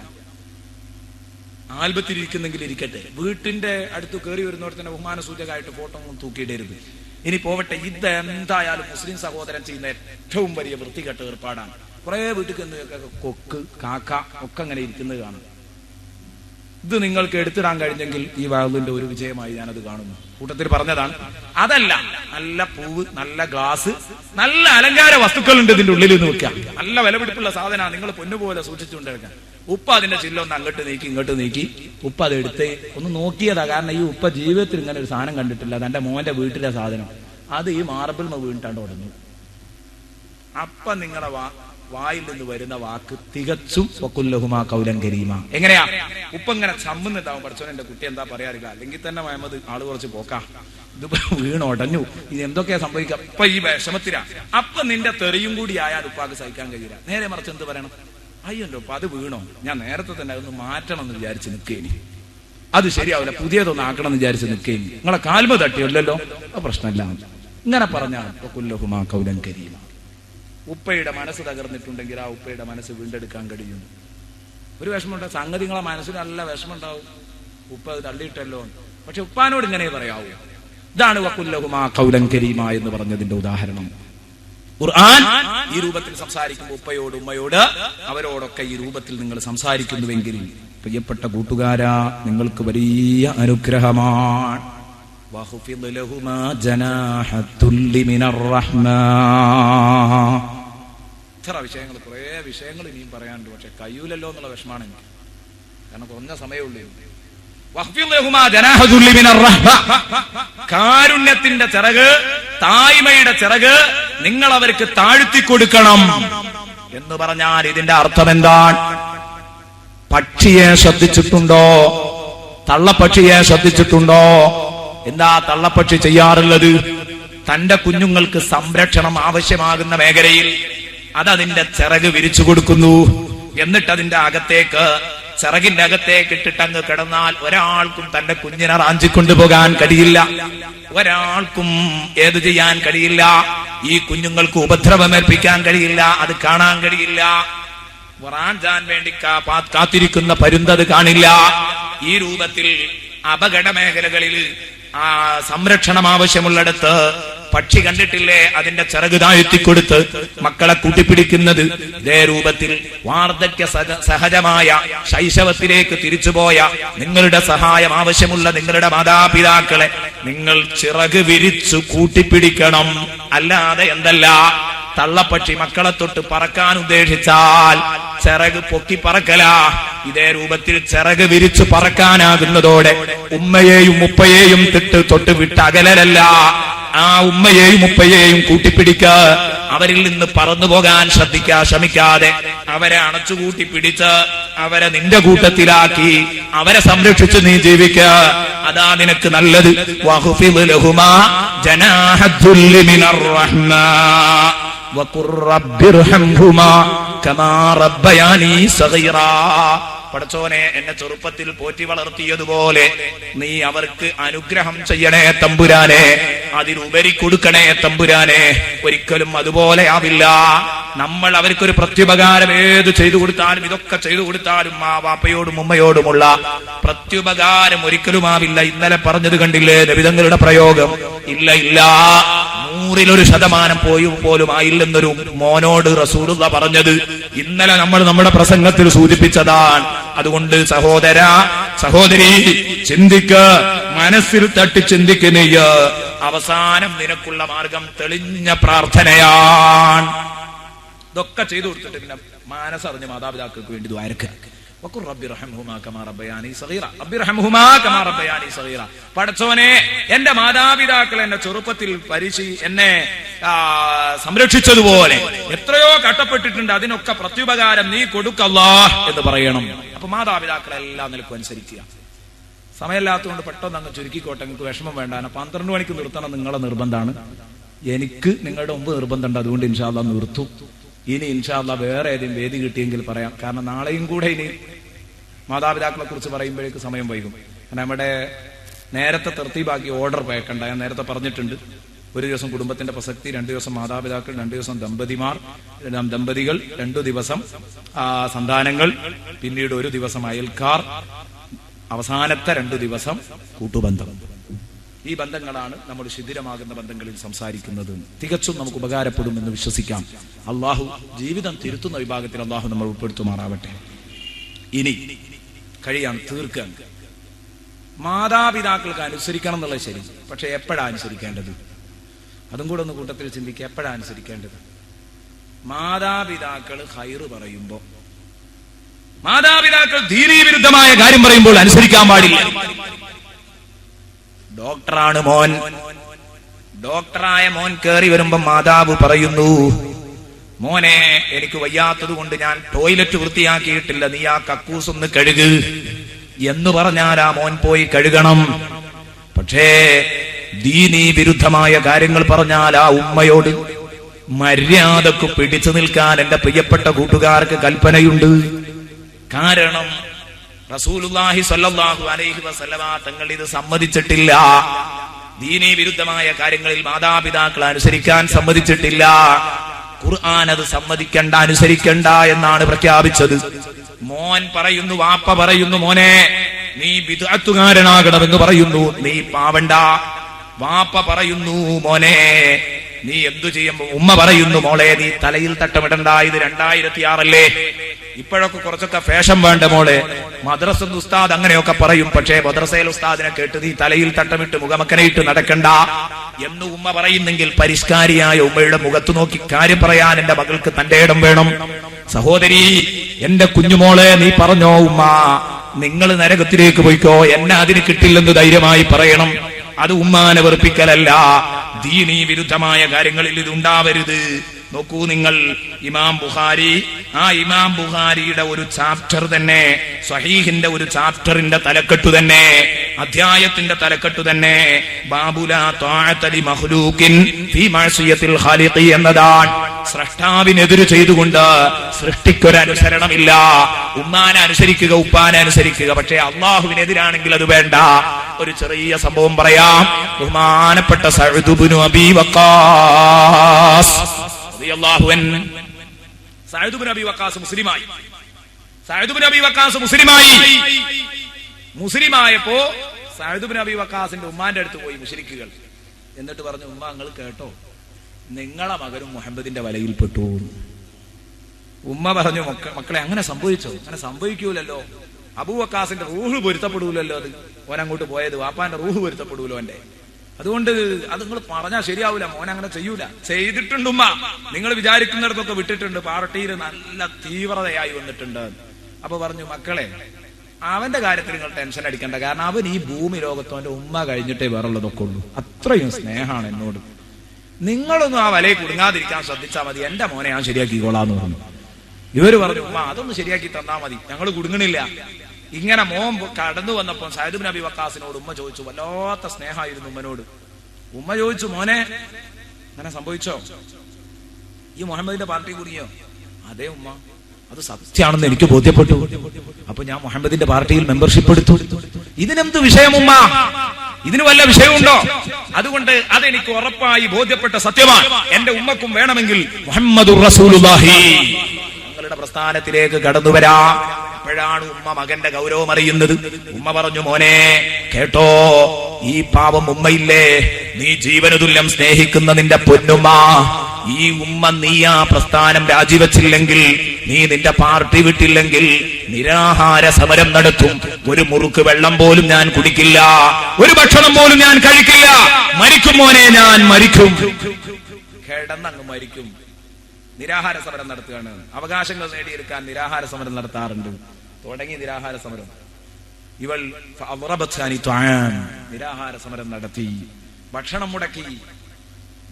ആൽബത്തിൽ ഇരിക്കുന്നെങ്കിൽ ഇരിക്കട്ടെ, വീട്ടിന്റെ അടുത്ത് കയറി വരുന്നവർക്ക് ബഹുമാന സൂചകമായിട്ട് ഫോട്ടോ ഒന്നും തൂക്കിയിടരുത്. ഇനി പോവട്ടെ, ഇത് എന്തായാലും മുസ്ലിം സഹോദരൻ ചെയ്യുന്ന ഏറ്റവും വലിയ വൃത്തികെട്ട ഏർപ്പാടാണ്. കുറെ വീട്ടിൽ കൊക്ക് കാക്ക ഒക്കെ അങ്ങനെ ഇരിക്കുന്നത് കാണും. ഇത് നിങ്ങൾക്ക് എടുത്തിടാൻ കഴിഞ്ഞെങ്കിൽ ഈ വാതിലിന്റെ ഒരു വിജയമായി ഞാനത് കാണുന്നു. കൂട്ടത്തിൽ പറഞ്ഞതാണ്. അതല്ല, നല്ല പൂവ്, നല്ല ഗ്ലാസ്, നല്ല അലങ്കാര വസ്തുക്കളുണ്ട് ഇതിന്റെ ഉള്ളിൽ നിന്ന് വെക്കുക. നല്ല വിലപിടിപ്പുള്ള സാധനമാണ്, നിങ്ങൾ പൊന്നുപോലെ സൂക്ഷിച്ചുകൊണ്ടിരിക്കുക. ഉപ്പ അതിന്റെ ചില്ലൊന്ന് അങ്ങോട്ട് നീക്കി ഇങ്ങോട്ട് നീക്കി ഉപ്പ അത് എടുത്ത് ഒന്ന് നോക്കിയതാ. കാരണം ഈ ഉപ്പ ജീവിതത്തിൽ ഇങ്ങനെ ഒരു സാധനം കണ്ടിട്ടില്ല. തന്റെ മോന്റെ വീട്ടിലെ സാധനം അത് ഈ മാർബിൾ വീണിട്ടാണ്ട് ഉടഞ്ഞു. അപ്പൊ നിങ്ങളുടെ വായിൽ നിന്ന് വരുന്ന വാക്ക് തികച്ചും വക്കുല്ലഹുമാ കൗലൻ കരീമ. എങ്ങനെയാ? ഉപ്പ ഇങ്ങനെ ചമ്മുന്നിട്ടാവും, പഠിച്ചോൻ എന്റെ കുട്ടി എന്താ പറയാറില്ല, അല്ലെങ്കിൽ തന്നെ മഹമ്മദ് ആള് കുറച്ച് പോക്കാം, ഇതിപ്പോ വീണുടഞ്ഞു, ഇത് എന്തൊക്കെയാ സംഭവിക്കാം, ഇപ്പൊ ഈ വിഷമത്തിലാ. അപ്പൊ നിന്റെ തെറിയും കൂടി ആയാൽ ഉപ്പാക്ക് സഹിക്കാൻ കഴിയില്ല. നേരെ മറിച്ച് എന്ത് പറയണം? അയ്യല്ലോ ഉപ്പ അത് വീണോ, ഞാൻ നേരത്തെ തന്നെ അതൊന്ന് മാറ്റണം എന്ന് വിചാരിച്ച് നിൽക്കേനി, അത് ശരിയാവില്ല, പുതിയതൊന്ന് ആക്കണം എന്ന് വിചാരിച്ച് നിൽക്കേനി, നിങ്ങളെ കാൽമ തട്ടിയല്ലോ, പ്രശ്നമില്ല. ഇങ്ങനെ പറഞ്ഞാൽ വക്കുല്ലഹുമാ കൗലൻ കരീമ. ഉപ്പയുടെ മനസ്സ് തകർന്നിട്ടുണ്ടെങ്കിൽ ആ ഉപ്പയുടെ മനസ്സ് വീണ്ടെടുക്കാൻ കഴിയും. ഒരു വിഷമമുണ്ട്, സംഗതികളെ മനസ്സിൽ നല്ല വിഷമമുണ്ടാവും, ഉപ്പ അത് തള്ളിയിട്ടല്ലോ. പക്ഷെ ഉപ്പാനോട് ഇങ്ങനെ പറയാവൂ. ഇതാണ് വക്കുല്ലഹുമാ കൗലൻ കരീമ എന്ന് പറഞ്ഞതിന്റെ ഉദാഹരണം. ഖുർആൻ ഈ രൂപത്തിൽ സംസാരിക്കുമ്പോൾ ഉപ്പയോട് ഉമ്മയോട് അവരോടൊക്കെ ഈ രൂപത്തിൽ നിങ്ങൾ സംസാരിക്കുന്നുവെങ്കിൽ പ്രിയപ്പെട്ട കൂട്ടുകാരാ, നിങ്ങൾക്ക് വലിയ അനുഗ്രഹമാണ്. വഖ്ഫിദ് ലഹുമാ ജനാഹത്തുല്ലി മിനർ റഹ്മാ. ഇത്ര വിഷയങ്ങൾ, കുറേ വിഷയങ്ങൾ ഇനിയും പറയാനുണ്ട്. പക്ഷെ കഴിയൂലല്ലോ എന്നുള്ള വിഷമാണ് എനിക്ക്, കാരണം കുറഞ്ഞ സമയമുള്ളൂ. വഖ്ഫിദ് ലഹുമാ ജനാഹത്തുല്ലി മിനർ റഹ്മാ. കാരുണ്യത്തിന്റെ ചിറക്, തായ്മയുടെ ചിറക് നിങ്ങൾ അവർക്ക് താഴ്ത്തി കൊടുക്കണം എന്ന് പറഞ്ഞാൽ ഇതിന്റെ അർത്ഥം എന്താണ്? പക്ഷിയെ ശ്രദ്ധിച്ചിട്ടുണ്ടോ? തള്ളപ്പക്ഷിയെ ശ്രദ്ധിച്ചിട്ടുണ്ടോ? എന്താ തള്ളപ്പക്ഷി ചെയ്യാറുള്ളത്? തന്റെ കുഞ്ഞുങ്ങൾക്ക് സംരക്ഷണം ആവശ്യമാകുന്ന മേഖലയിൽ അതതിന്റെ ചിറക് വിരിച്ചു കൊടുക്കുന്നു. എന്നിട്ട് അതിന്റെ അകത്തേക്ക്, ചിറകിന്റെ അകത്തേക്ക് ഇട്ടിട്ടങ്ങ് കിടന്നാൽ ഒരാൾക്കും തന്റെ കുഞ്ഞിനെ റാഞ്ചിക്കൊണ്ടുപോകാൻ കഴിയില്ല, ഒരാൾക്കും ഏത് ചെയ്യാൻ കഴിയില്ല, ഈ കുഞ്ഞുങ്ങൾക്ക് ഉപദ്രവമേൽപ്പിക്കാൻ കഴിയില്ല, അത് കാണാൻ കഴിയില്ല. റാഞ്ചാൻ വേണ്ടി കാത്തിരിക്കുന്ന പരുന്തത് കാണില്ല. ഈ രൂപത്തിൽ അപകട മേഖലകളിൽ സംരക്ഷണം ആവശ്യമുള്ളിടത്ത് പക്ഷി കണ്ടിട്ടില്ലേ അതിന്റെ ചിറക് താഴ്ത്തിക്കൊടുത്ത് മക്കളെ കൂട്ടിപ്പിടിക്കുന്നത്? ഇതേ രൂപത്തിൽ വാർദ്ധക്യ സഹജമായ ശൈശവത്തിലേക്ക് തിരിച്ചുപോയ നിങ്ങളുടെ സഹായം ആവശ്യമുള്ള നിങ്ങളുടെ മാതാപിതാക്കളെ നിങ്ങൾ ചിറക് വിരിച്ചു കൂട്ടിപ്പിടിക്കണം. അല്ലാതെ എന്തല്ല, തള്ളപ്പക്ഷി മക്കളെ തൊട്ട് പറക്കാൻ ഉദ്ദേശിച്ചാൽ ചിറക് പൊക്കി പറക്കല. ഇതേ രൂപത്തിൽ ചിറക് വിരിച്ചു പറക്കാനാകുന്നതോടെ ഉമ്മയെയും ഉപ്പയെയും തൊട്ട് വിട്ട് അകലരല്ല, ആ ഉമ്മയെയും ഉപ്പയെയും കൂട്ടിപ്പിടിക്ക. അവരിൽ നിന്ന് പറന്നു പോകാൻ ശ്രമിക്കാതെ അവരെ അണച്ചുകൂട്ടി പിടിച്ച് അവരെ നിന്റെ കൂട്ടത്തിലാക്കി അവരെ സംരക്ഷിച്ച് നീ ജീവിക്ക. അതാ നിനക്ക് നല്ലത്. വഖ്ഫിദ് ലഹുമാ ജനാഹത്തുല്ലി മിനർ റഹ്മാ വഖുർ റബ്ബിർഹംഹുമാ കമാ റബ്ബയാനി സഗീറാ. പടച്ചോനെ, എന്നെ ചെറുപ്പത്തിൽ പോറ്റി വളർത്തിയതുപോലെ നീ അവർക്ക് അനുഗ്രഹം ചെയ്യണേ തമ്പുരാനെ, അതിനുപരി കൊടുക്കണേ തമ്പുരാനെ. ഒരിക്കലും അതുപോലെ ആവില്ല. നമ്മൾ അവർക്കൊരു പ്രത്യുപകാരം ഏത് ചെയ്തു കൊടുത്താലും, ഇതൊക്കെ ചെയ്തു കൊടുത്താലും ആ വാപ്പയോടും ഉമ്മയോടുമുള്ള പ്രത്യുപകാരം ഒരിക്കലും ആവില്ല. ഇന്നലെ പറഞ്ഞത് കണ്ടില്ലേ നബിതങ്ങളുടെ പ്രയോഗം? ഇല്ല, 100% പോലും ആയില്ലെന്നൊരു മോനോട് റസൂലുള്ളാ പറഞ്ഞത് ഇന്നലെ നമ്മൾ നമ്മുടെ പ്രസംഗത്തിൽ സൂചിപ്പിച്ചതാണ്. അതുകൊണ്ട് സഹോദരി ചിന്തിക്ക, മനസ്സിൽ തട്ടി ചിന്തിക്കുന്നീയ. അവസാനം നിനക്കുള്ള മാർഗം തെളിഞ്ഞ പ്രാർത്ഥനയാണ്. ഇതൊക്കെ ചെയ്തു കൊടുത്തിട്ട് പിന്നെ മനസ്സറിഞ്ഞ മാതാപിതാക്കൾക്ക് വേണ്ടി ദ്വാരക്കുക. പടച്ചോനെ, എന്റെ മാതാപിതാക്കൾ എന്നെ ചെറുപ്പത്തിൽ എന്നെ സംരക്ഷിച്ചതുപോലെ എത്രയോ കഷ്ടപ്പെട്ടിട്ടുണ്ട്, അതിനൊക്കെ പ്രത്യുപകാരം നീ കൊടുക്കല്ലാ എന്ന് പറയണം. അപ്പൊ മാതാപിതാക്കളെല്ലാം നിലക്കും അനുസരിക്കുക. സമയമില്ലാത്തതുകൊണ്ട് പെട്ടെന്ന് അങ്ങ് ചുരുക്കിക്കോട്ടെ, നിങ്ങൾക്ക് വിഷമം വേണ്ട. 12 മണിക്ക് നിർത്തണം നിങ്ങളെ നിർബന്ധമാണ്. എനിക്ക് നിങ്ങളുടെ മുമ്പ് നിർബന്ധമുണ്ട്, അതുകൊണ്ട് ഇൻഷാ അല്ലാഹ് നിർത്തും. ഇനി ഇൻഷാ അല്ലാഹ് വേറെ ഏതെങ്കിലും വേദി കിട്ടിയെങ്കിൽ പറയാം. കാരണം നാളെയും കൂടെ ഇനി മാതാപിതാക്കളെ കുറിച്ച് പറയുമ്പോഴേക്ക് സമയം വൈകും. നമ്മുടെ നേരത്തെ തർത്തീബാക്കി ഓർഡർ പേക്കണ്ട. ഞാൻ നേരത്തെ പറഞ്ഞിട്ടുണ്ട്, ഒരു ദിവസം കുടുംബത്തിന്റെ പ്രസക്തി, 2 ദിവസം മാതാപിതാക്കൾ, 2 ദിവസം ദമ്പതികൾ, 2 ദിവസം സന്താനങ്ങൾ, പിന്നീട് 1 ദിവസം അയൽക്കാർ, അവസാനത്തെ 2 ദിവസം കൂട്ടുബന്ധം. ഈ ബന്ധങ്ങളാണ് നമ്മൾ ശിഥിരമാകുന്ന ബന്ധങ്ങളിൽ സംസാരിക്കുന്നത്. തികച്ചും നമുക്ക് ഉപകാരപ്പെടുമെന്ന് വിശ്വസിക്കാം. അള്ളാഹു ജീവിതം തിരുത്തുന്ന വിഭാഗത്തിൽ അള്ളാഹു നമ്മൾ ഉൾപ്പെടുത്തുമാറാവട്ടെ. ഇനി കഴിയാൻ തീർക്കാൻ മാതാപിതാക്കൾക്ക് അനുസരിക്കണം എന്നുള്ളത് ശരി, പക്ഷെ എപ്പോഴാണ് അനുസരിക്കേണ്ടത്? അതും കൂടെ ഒന്ന് കൂട്ടത്തിൽ ചിന്തിക്കുക. എപ്പോഴാണ് അനുസരിക്കേണ്ടത്? മാതാപിതാക്കൾ ഖൈറ് പറയുമ്പോ, മാതാപിതാക്കൾ ദീനീ വിരുദ്ധമായ കാര്യം പറയുമ്പോൾ അനുസരിക്കാൻ പാടില്ല. ഡോക്ടറാണ് മോൻ, ഡോക്ടറായ മോൻ കയറി വരുമ്പോ മാതാവ് പറയുന്നു, മോനെ എനിക്ക് വയ്യാത്തത് കൊണ്ട് ഞാൻ ടോയ്ലറ്റ് വൃത്തിയാക്കിയിട്ടില്ല, നീ ആ കക്കൂസ് ഒന്ന് കഴുക് എന്ന് പറഞ്ഞാൽ ആ മോൻ പോയി കഴുകണം. പക്ഷേ ദീനീ വിരുദ്ധമായ കാര്യങ്ങൾ പറഞ്ഞാൽ ആ ഉമ്മയോട് മര്യാദക്ക് പിടിച്ചു നിൽക്കാൻ എന്റെ പ്രിയപ്പെട്ട കൂട്ടുകാർക്ക് കൽപ്പനയുണ്ട്. കാരണം റസൂലുള്ളാഹി സ്വല്ലല്ലാഹു അലൈഹി വസല്ലമ തങ്ങൾ ഇത് സമ്മതിച്ചിട്ടില്ല. ദീനീ വിരുദ്ധമായ കാര്യങ്ങളിൽ മാതാപിതാക്കൾ അനുസരിക്കാൻ സമ്മതിച്ചിട്ടില്ല. ഖുർആൻ അത് സമ്മതിക്കണ്ട, അനുസരിക്കണ്ട എന്നാണ് പ്രഖ്യാപിച്ചത്. മോൻ പറയുന്നു, വാപ്പ പറയുന്നു, മോനെ നീ ബിദ്അത്തുകാരനാകണമെന്ന് പറയുന്നു, നീ പാവണ്ട. വാപ്പ പറയുന്നു, മോനെ നീ എന്തു ചെയ്യുമ്പോ, ഉമ്മ പറയുന്നു, മോളെ നീ തലയിൽ തട്ടമിടണ്ട, ഇത് 2006 ഇപ്പോഴൊക്കെ കുറച്ചൊക്കെ ഫാഷൻ വേണ്ട മോളെ. മദ്രസ ഉസ്താദ് അങ്ങനെയൊക്കെ പറയും, പക്ഷേ മദ്രസയിൽ ഉസ്താദിനെ കേട്ട് നീ തലയിൽ തട്ടമിട്ട് മുഖമക്കനയിട്ട് നടക്കണ്ട എന്ന് ഉമ്മ പറയുന്നെങ്കിൽ പരിഷ്കാരിയായ ഉമ്മയുടെ മുഖത്ത് നോക്കി കാര്യം പറയാൻ എന്റെ മകൾക്ക് തന്റെ ഇടം വേണം. സഹോദരി, എന്റെ കുഞ്ഞുമോളെ നീ പറഞ്ഞോ ഉമ്മ, നിങ്ങൾ നരകത്തിലേക്ക് പോയിക്കോ, എന്നെ അതിന് കിട്ടില്ലെന്ന് ധൈര്യമായി പറയണം. അത് ഉമ്മാനെ വെറുപ്പിക്കലല്ല. ദീനീ വിരുദ്ധമായ കാര്യങ്ങളിൽ ഇതുണ്ടാവരുത്. നോക്കൂ നിങ്ങൾ, ഇമാം ബുഖാരി, ആ ഇമാം ബുഖാരിയുടെ ഒരു ചാപ്റ്റർ തന്നെ, സ്വഹീഹിന്റെ ഒരു ചാപ്റ്ററിന്റെ തലക്കെട്ടു തന്നെ, അധ്യായത്തിന്റെ തലക്കെട്ടു തന്നെ ബാബുലാ ത്വാഅത ലി മഖ്ലൂഖിൻ ഫീ മഅസിയത്തിൽ ഖാലിഖി എന്നതാണ്. സ്രഷ്ടാവിനെതിര് ചെയ്തുകൊണ്ട് സൃഷ്ടിക്കൊരനുസരണമില്ല. ഉമ്മാനെ അനുസരിക്കുക, ഉപ്പാനെ അനുസരിക്കുക, പക്ഷേ അള്ളാഹുവിനെതിരാണെങ്കിൽ അത് വേണ്ട. ഒരു ചെറിയ സംഭവം പറയാം. ബഹുമാനപ്പെട്ട സഅദ് ഇബ്നു അബീ വഖാസ് റളിയല്ലാഹു അൻഹു, സഅദ് ഇബ്നു അബീ വഖാസ് മുസ്ലിമായി. സഅദ് ഇബ്നു അബീ വഖാസ് മുസ്ലിമായപ്പോ സഅദ് ഇബ്നു അബീ വഖാസിന്റെ ഉമ്മാന്റെ അടുത്ത് പോയി മുശ്രിക്കുകൾ. എന്നിട്ട് പറഞ്ഞു, ഉമ്മ നിങ്ങൾ കേട്ടോ, നിങ്ങളെ മകനും മുഹമ്മദിന്റെ വലയിൽപ്പെട്ടു. ഉമ്മ പറഞ്ഞു, മക്കളെ അങ്ങനെ സംഭവിച്ചോ? അങ്ങനെ സംഭവിക്കൂലല്ലോ, അബൂ വഖാസിന്റെ റൂഹ് പൊരുത്തപ്പെടൂലല്ലോ, അത് ഓനങ്ങോട്ട് പോയത്, വാപ്പാന്റെ റൂഹ് പൊരുത്തപ്പെടൂലോ എന്റെ. അതുകൊണ്ട് അത് നിങ്ങൾ പറഞ്ഞാൽ ശരിയാവൂല, മോൻ അങ്ങനെ ചെയ്യൂല. ചെയ്തിട്ടുണ്ട് ഉമ്മ, നിങ്ങൾ വിചാരിക്കുന്നിടത്തൊക്കെ വിട്ടിട്ടുണ്ട്, പാർട്ടിയിൽ നല്ല തീവ്രതയായി വന്നിട്ടുണ്ട്. അപ്പൊ പറഞ്ഞു, മക്കളെ അവന്റെ കാര്യത്തിൽ നിങ്ങൾ ടെൻഷൻ അടിക്കണ്ട, കാരണം അവൻ ഈ ഭൂമി ലോകത്തോ അവന്റെ ഉമ്മ കഴിഞ്ഞിട്ടേ വേറുള്ളതൊക്കെ ഉള്ളൂ. അത്രയും സ്നേഹമാണ് എന്നോട്. നിങ്ങളൊന്നും ആ വലയെ കുടുങ്ങാതിരിക്കാൻ ശ്രദ്ധിച്ചാൽ മതി, എന്റെ മോനെ ഞാൻ ശരിയാക്കിക്കോളാന്ന് പറഞ്ഞു. ഇവര് പറഞ്ഞു, ഉമ്മ അതൊന്ന് ശരിയാക്കി തന്നാ മതി, ഞങ്ങൾ കുടുങ്ങണില്ല. ഇങ്ങനെ മോൻ കടന്നു വന്നപ്പോ സഅദ് ഇബ്നു അബീ വഖാസിനോട് ഉമ്മ ചോദിച്ചു, വല്ലാത്ത സ്നേഹമായിരുന്നു ഉമ്മനോട്. ഉമ്മ ചോദിച്ചു, മോനെ അങ്ങനെ സംഭവിച്ചോ? ഈ മുഹമ്മദിന്റെ പാർട്ടി കുടുങ്ങിയോ? അതേ ഉമ്മ, അത് സത്യമാണെന്ന് എനിക്ക് ബോധ്യപ്പെട്ടു. അപ്പൊ ഞാൻ മുഹമ്മദിന്റെ പാർട്ടിയിൽ മെമ്പർഷിപ്പ് എടുത്തു. ഇതിനെന്ത് വിഷയം ഉമ്മ? ഇതിന് വല്ല വിഷയമുണ്ടോ? അതുകൊണ്ട് അതെനിക്ക് ഉറപ്പായി ബോധ്യപ്പെട്ട സത്യമാണ്. എന്റെ ഉമ്മക്കും വേണമെങ്കിൽ മുഹമ്മദുർ റസൂലുള്ളാഹി ഞങ്ങളുടെ പ്രസ്ഥാനത്തിലേക്ക് കടന്നു വരാം. അപ്പോഴാണ് ഉമ്മ മകന്റെ ഗൗരവം അറിയുന്നത്. ഉമ്മ പറഞ്ഞു, മോനെ കേട്ടോ, ഈ പാവം ഉമ്മയില്ലേ, നീ ജീവനുതുല്യം സ്നേഹിക്കുന്ന നിന്റെ പൊന്നുമ്മ, ഈ ഉമ്മ നീ ആ പ്രസ്ഥാനം രാജിവെച്ചില്ലെങ്കിൽ, നീ നിന്റെ പാർട്ടി വിട്ടില്ലെങ്കിൽ നിരാഹാര സമരം നടത്തും. ഒരു മുറുക്ക് വെള്ളം പോലും ഞാൻ കുടിക്കില്ല, ഒരു ഭക്ഷണം പോലും ഞാൻ കഴിക്കില്ല. മരിക്കും മോനെ, ഞാൻ മരിക്കും, കിടന്നങ്ങ് മരിക്കും. നിരാഹാര സമരം നടത്തുകയാണ്. അവകാശങ്ങൾ നേടിയെടുക്കാൻ നിരാഹാര സമരം നടത്താറുണ്ട്. തുടങ്ങി നിരാഹാര സമരം. ഇവൾ നിരാഹാര സമരം നടത്തി, ഭക്ഷണം മുടക്കി,